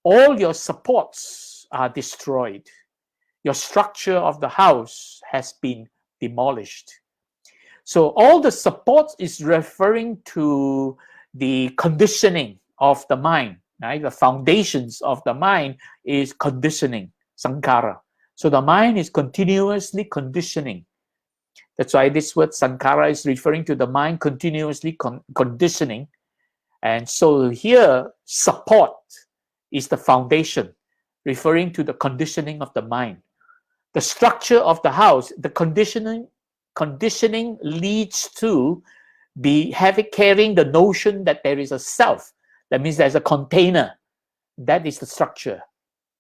All your supports are destroyed. Your structure of the house has been demolished." So all the supports is referring to the conditioning of the mind, right? The foundations of the mind is conditioning, sankhara. So the mind is continuously conditioning. That's why this word sankhara is referring to the mind continuously conditioning. And so here, support is the foundation, referring to the conditioning of the mind. The structure of the house, the conditioning leads to carrying the notion that there is a self. That means there's a container. That is the structure.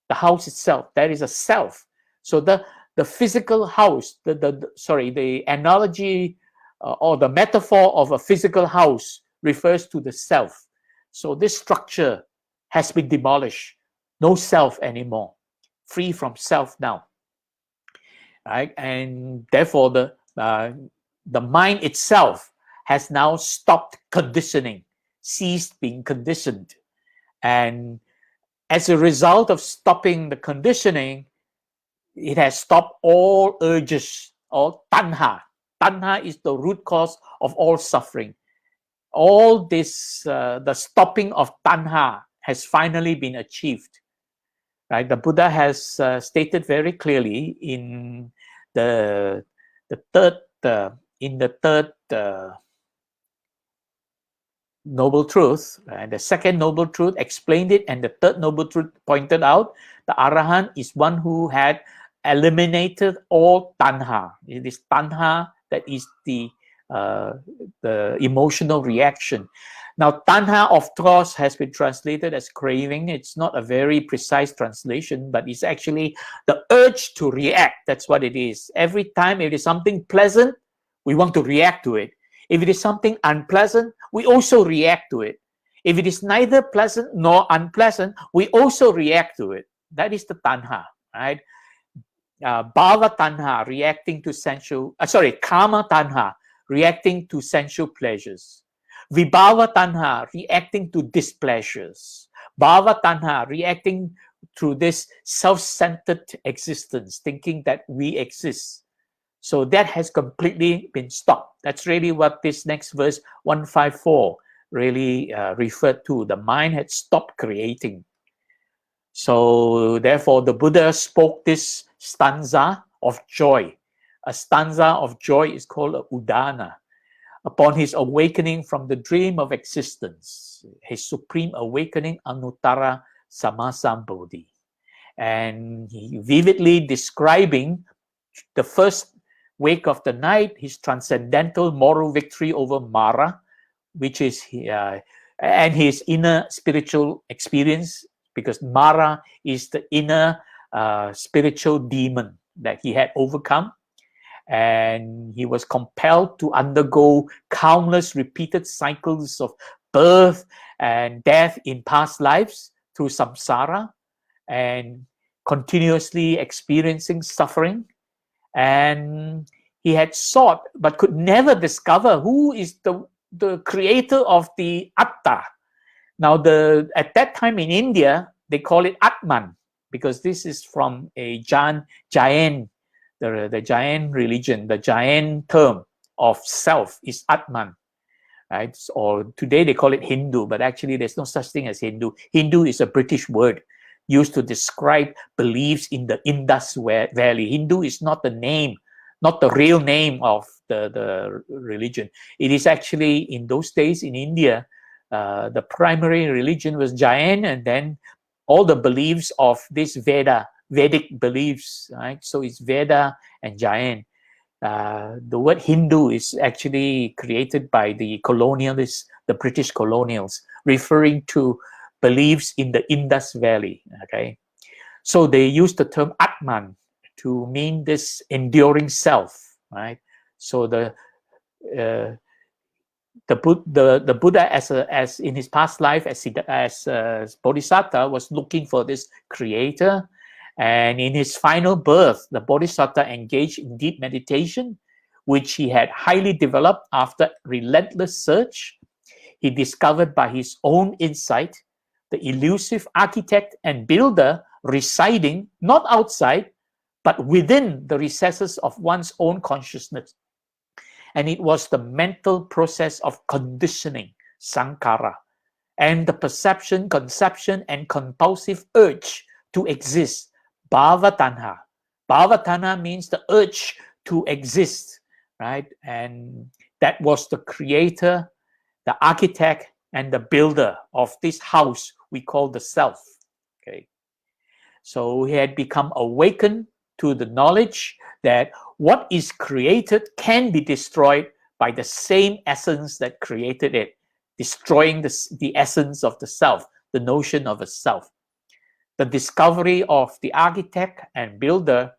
The house itself, there is a self. So the physical house, the analogy or the metaphor of a physical house refers to the self. So this structure has been demolished. No self anymore. Free from self now. Right? And therefore the mind itself has now stopped conditioning, ceased being conditioned. And as a result of stopping the conditioning, it has stopped all urges, all tanha. Tanha is the root cause of all suffering. All this, the stopping of tanha has finally been achieved. Right? The Buddha has stated very clearly in the third noble truth, and the second noble truth explained it, and the third noble truth pointed out the Arahant is one who had eliminated all tanha. It is tanha that is the emotional reaction. Now, tanha, of course, has been translated as craving. It's not a very precise translation, but it's actually the urge to react. That's what it is. Every time it is something pleasant, we want to react to it. If it is something unpleasant, we also react to it. If it is neither pleasant nor unpleasant, we also react to it. That is the tanha, right? Bhava tanha, reacting to sensual, kama tanha, reacting to sensual pleasures. Vibhava tanha, reacting to displeasures. Bhava tanha, reacting through this self-centered existence, thinking that we exist. So that has completely been stopped. That's really what this next verse 154 really referred to. The mind had stopped creating. So therefore the Buddha spoke this stanza of joy. A stanza of joy is called a udana. Upon his awakening from the dream of existence, his supreme awakening, Anuttarā Sammāsaṃbodhi. And he vividly describing the first wake of the night, his transcendental moral victory over Mara, which is and his inner spiritual experience, because Mara is the inner spiritual demon that he had overcome. And he was compelled to undergo countless repeated cycles of birth and death in past lives through samsara, and continuously experiencing suffering. And he had sought but could never discover who is the creator of the Atta. Now, at that time in India, they call it Atman, because this is from a Jain, the Jain religion. The Jain term of self is Atman, right? Or today they call it Hindu, but actually there's no such thing as Hindu. Hindu is a British word used to describe beliefs in the Indus Valley. Hindu is not the name, not the real name of the religion. It is actually, in those days in India, the primary religion was Jain, and then all the beliefs of this Vedic beliefs, right? So it's Veda and Jain. The word Hindu is actually created by the colonialists, the British colonials, referring to beliefs in the Indus Valley, okay? So they use the term Atman to mean this enduring self, right? So the Buddha, as in his past life as Bodhisatta, was looking for this creator, And in his final birth, the Bodhisatta engaged in deep meditation, which he had highly developed after relentless search. He discovered by his own insight the elusive architect and builder residing not outside, but within the recesses of one's own consciousness. And it was the mental process of conditioning, sankhara, and the perception, conception, and compulsive urge to exist, bhavatanha. Bhavatanha means the urge to exist, right? And that was the creator, the architect, and the builder of this house we call the self. Okay, so he had become awakened to the knowledge that what is created can be destroyed by the same essence that created it, destroying the essence of the self, the notion of a self. The discovery of the architect and builder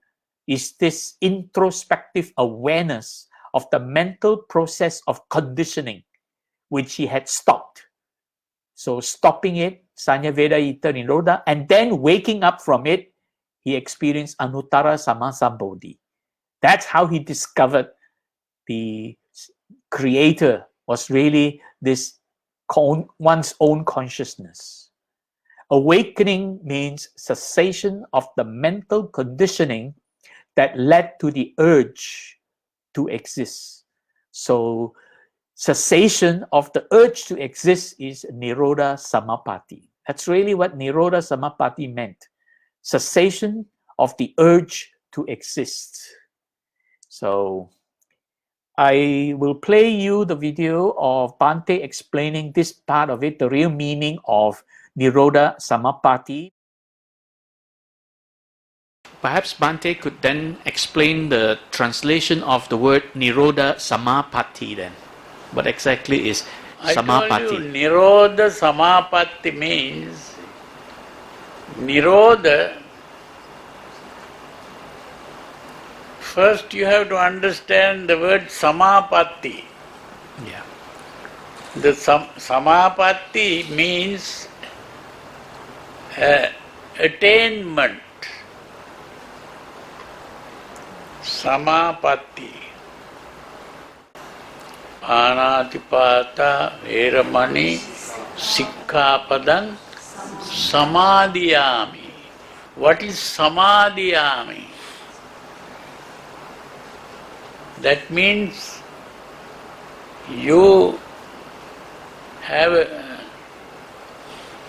is this introspective awareness of the mental process of conditioning, which he had stopped. So stopping it, Sanyaveda Ita Niroda, and then waking up from it, he experienced Anuttarā Sammāsaṃbodhi. That's how he discovered the creator was really this one's own consciousness. Awakening means cessation of the mental conditioning that led to the urge to exist. So cessation of the urge to exist is Niroda Samapati. That's really what Niroda Samapati meant. Cessation of the urge to exist. So I will play you the video of Bhante explaining this part of it, the real meaning of Niroda Samapati. Perhaps Bhante could then explain the translation of the word Niroda Samapati then. What exactly is Samapati? I told you, Niroda Samapati means Niroda. First you have to understand the word Samapati. Yeah. The Samapati means attainment. Samapati. Anatipata Veramani Sikkhapadam Samadhiyami. What is Samadhiyami? That means you have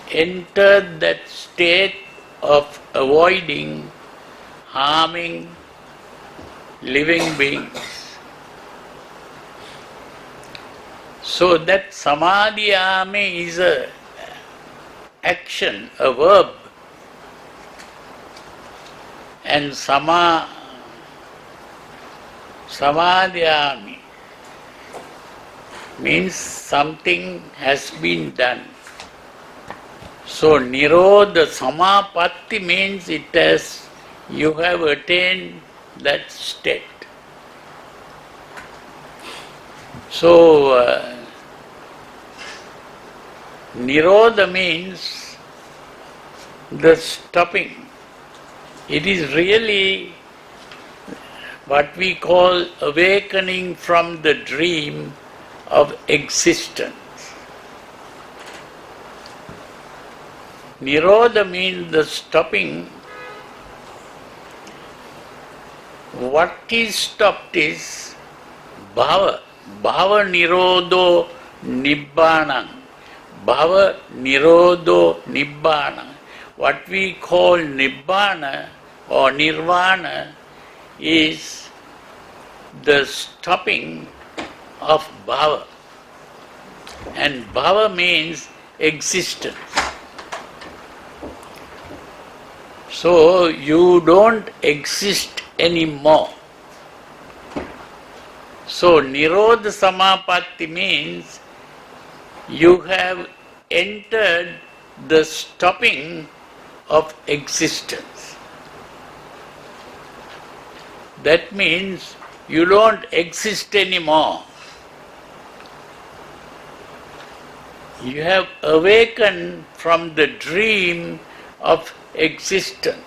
entered that state of avoiding harming living beings. So that samadhiyami is a action, a verb, and samadhiyami means something has been done. So Niroda Samapatti means you have attained that state. So Niroda means the stopping. It is really what we call awakening from the dream of existence. Niroda means the stopping. What is stopped is bhava. Bhava nirodo nibbana. Bhava nirodo nibbana. What we call nibbana or nirvana is the stopping of bhava. And bhava means existence. So you don't exist anymore. So Niroda Samapatti means you have entered the stopping of existence. That means you don't exist anymore. You have awakened from the dream of existence.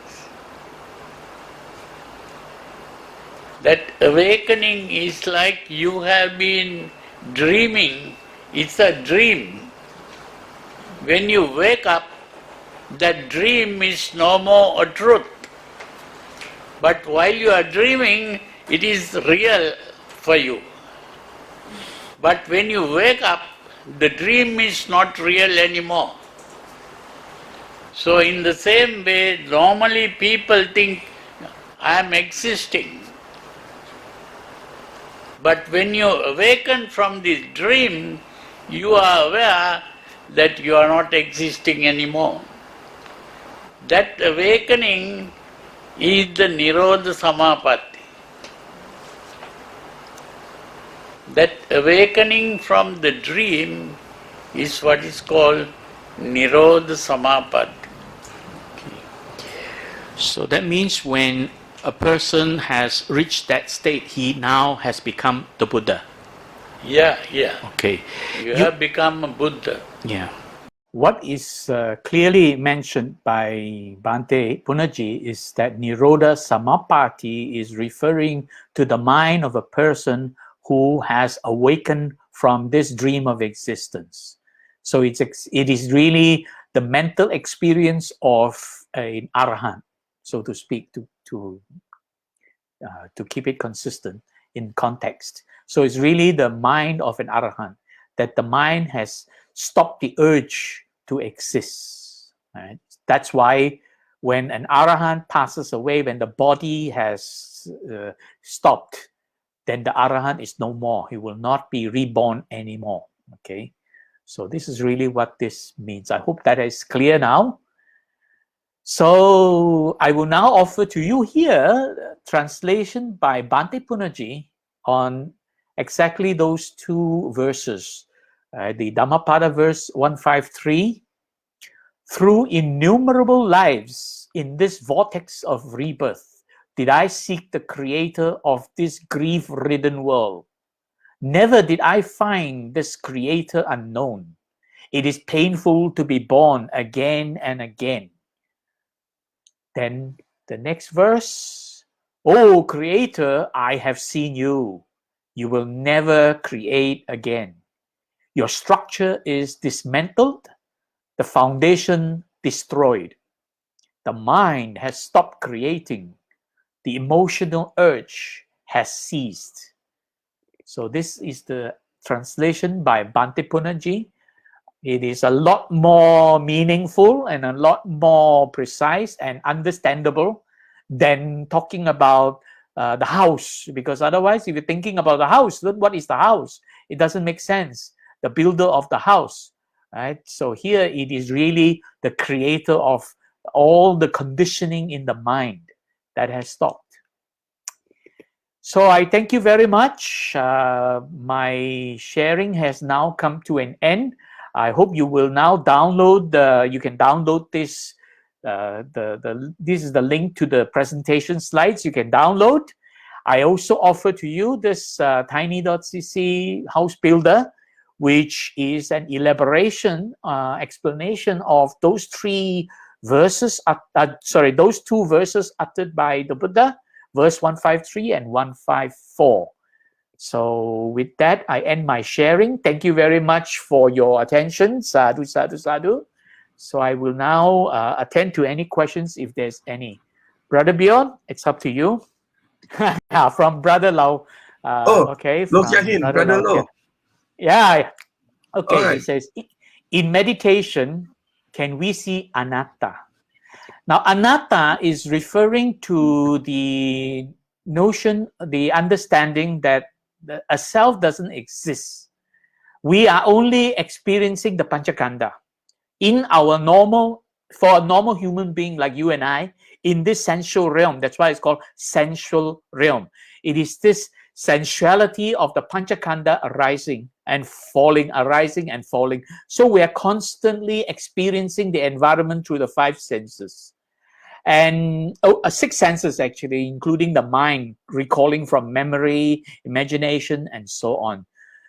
awakening is like you have been dreaming. It's a dream. When you wake up, that dream is no more a truth. But while you are dreaming, it is real for you. But when you wake up, the dream is not real anymore. So in the same way, normally people think, I am existing. But when you awaken from this dream, you are aware that you are not existing anymore. That awakening is the Niroda Samapati. That awakening from the dream is what is called Niroda Samapati. So that means when a person has reached that state, he now has become the Buddha. Yeah. Okay. You have become a Buddha. Yeah. What is clearly mentioned by Bhante Punnaji is that Niroda Sammāpati is referring to the mind of a person who has awakened from this dream of existence. So it is really the mental experience of an arahant, so to speak, to keep it consistent in context. So it's really the mind of an arahant, that the mind has stopped the urge to exist. Right? That's why when an arahant passes away, when the body has stopped, then the arahant is no more. He will not be reborn anymore. Okay, so this is really what this means. I hope that is clear now. So I will now offer to you here translation by Bhante Punnaji on exactly those two verses. The Dhammapada verse 153, through innumerable lives in this vortex of rebirth, did I seek the creator of this grief-ridden world. Never did I find this creator unknown. It is painful to be born again and again. Then the next verse, O creator, I have seen you. You will never create again. Your structure is dismantled, the foundation destroyed. The mind has stopped creating. The emotional urge has ceased. So this is the translation by Bhante Punnaji. It is a lot more meaningful and a lot more precise and understandable than talking about the house. Because otherwise, if you're thinking about the house, what is the house? It doesn't make sense. The builder of the house, right? So here it is really the creator of all the conditioning in the mind that has stopped. So I thank you very much. My sharing has now come to an end. I hope you will now download you can download this. This is the link to the presentation slides you can download. I also offer to you this tiny.cc house builder, which is an elaboration, explanation of those three verses, those two verses uttered by the Buddha, verse 153 and 154. So with that, I end my sharing. Thank you very much for your attention. Sadhu, sadhu, sadhu. So I will now attend to any questions if there's any. Brother Bjorn, it's up to you. From Brother Lau. Okay. Lo Jiahin, Brother Lo. Yeah. Okay. Right. He says, in meditation, can we see anatta? Now, anatta is referring to the notion, the understanding that a self doesn't exist. We are only experiencing the panchakanda in our for a normal human being like you and I, in this sensual realm. That's why it's called sensual realm. It is this sensuality of the panchakanda arising and falling, arising and falling. So we are constantly experiencing the environment through the five senses. And six senses actually, including the mind, recalling from memory, imagination, and so on.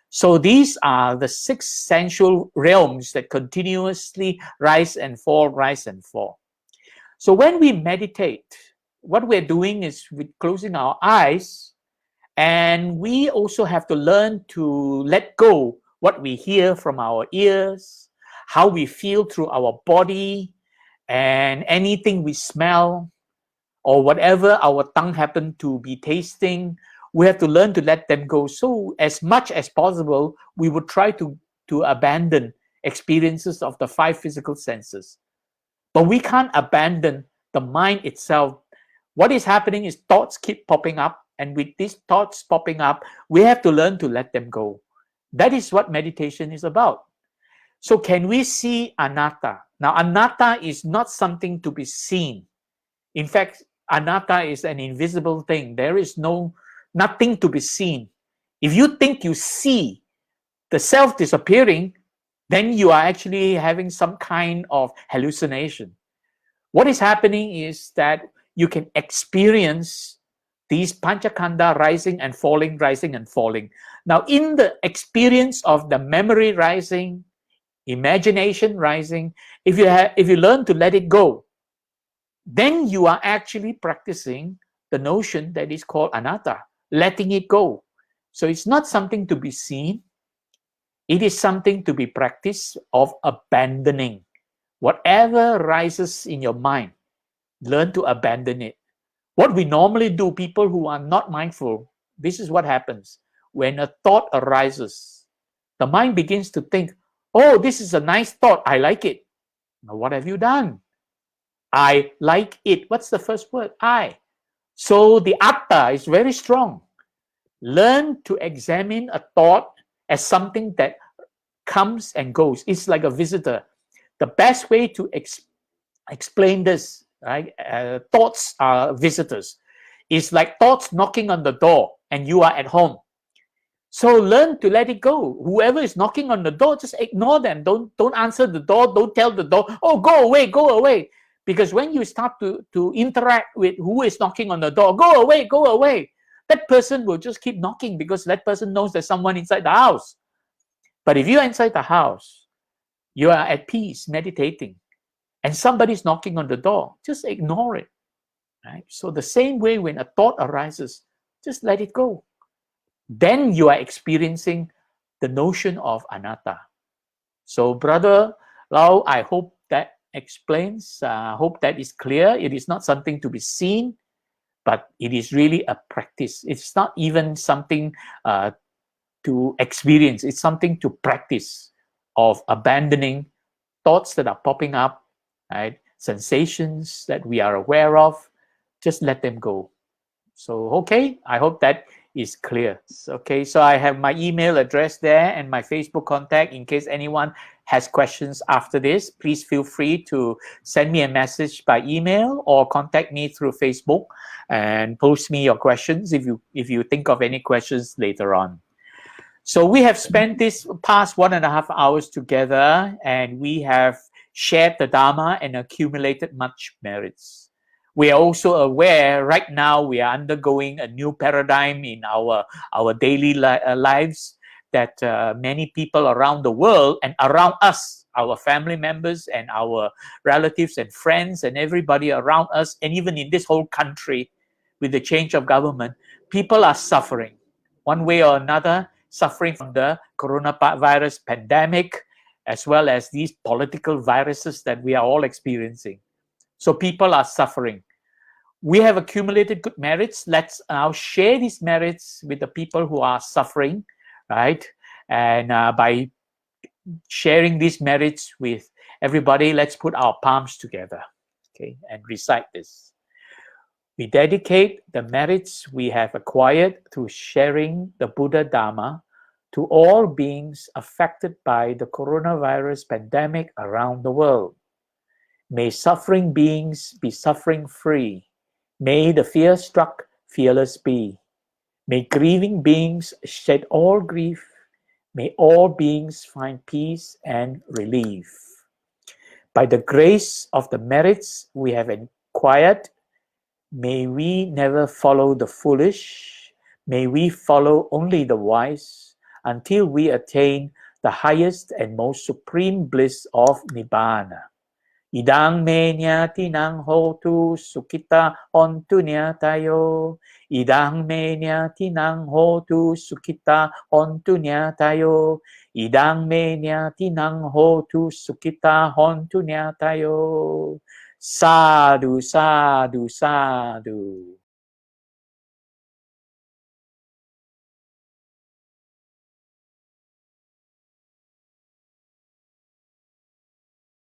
So these are the six sensual realms that continuously rise and fall, rise and fall. So when we meditate, what we're doing is we're closing our eyes And we also have to learn to let go what we hear from our ears, how we feel through our body, and anything we smell, or whatever our tongue happen to be tasting. We have to learn to let them go. So as much as possible, we would try to abandon experiences of the 5 physical senses. But we can't abandon the mind itself. What is happening is thoughts keep popping up, and with these thoughts popping up, we have to learn to let them go. That is what meditation is about. So can we see anatta? Now, anatta is not something to be seen. In fact, anatta is an invisible thing. There is nothing to be seen. If you think you see the self disappearing, then you are actually having some kind of hallucination. What is happening is that you can experience these panchakanda rising and falling, rising and falling. Now, in the experience of the memory rising, imagination rising, if you learn to let it go, then you are actually practicing the notion that is called anatta, letting it go. So it's not something to be seen. It is something to be practiced of abandoning. Whatever rises in your mind, learn to abandon it. What we normally do, people who are not mindful, this is what happens. When a thought arises, the mind begins to think, oh, this is a nice thought, I like it. Now, what have you done? I like it. What's the first word? I. So the atta is very strong. Learn to examine a thought as something that comes and goes. It's like a visitor. The best way to explain this, right? Thoughts are visitors. It's like thoughts knocking on the door and you are at home. So learn to let it go. Whoever is knocking on the door, just ignore them. Don't answer the door. Don't tell the door, oh, go away, go away. Because when you start to interact with who is knocking on the door, go away, go away, that person will just keep knocking because that person knows there's someone inside the house. But if you're inside the house, you are at peace, meditating, and somebody's knocking on the door, just ignore it. Right? So the same way when a thought arises, just let it go. Then you are experiencing the notion of anatta. So Brother Lau, I hope that explains, hope that is clear. It is not something to be seen, but it is really a practice. It's not even something to experience. It's something to practice of abandoning thoughts that are popping up, right? Sensations that we are aware of, just let them go. So, okay, I hope that is clear. Okay, so I have my email address there and my Facebook contact. In case anyone has questions after this, please feel free to send me a message by email or contact me through Facebook and post me your questions if you think of any questions later on. So we have spent this past 1.5 hours together, and we have shared the Dhamma and accumulated much merits. We are also aware right now we are undergoing a new paradigm in our daily lives, that many people around the world and around us, our family members and our relatives and friends and everybody around us, and even in this whole country with the change of government, people are suffering one way or another, suffering from the coronavirus pandemic, as well as these political viruses that we are all experiencing. So people are suffering. We have accumulated good merits. Let's now share these merits with the people who are suffering, right? And by sharing these merits with everybody, let's put our palms together, okay, and recite this. We dedicate the merits we have acquired through sharing the Buddha Dhamma to all beings affected by the coronavirus pandemic around the world. May suffering beings be suffering-free. May the fear-struck fearless be. May grieving beings shed all grief. May all beings find peace and relief. By the grace of the merits we have acquired, may we never follow the foolish. May we follow only the wise, until we attain the highest and most supreme bliss of Nibbana. Idang me nyatinang hotu sukita hontu nyatayo. Idang me nyatinang hotu sukita hontu nyatayo. Idang me nyatinang hotu sukita hontu nyatayo. Sadhu, sadhu, sadhu.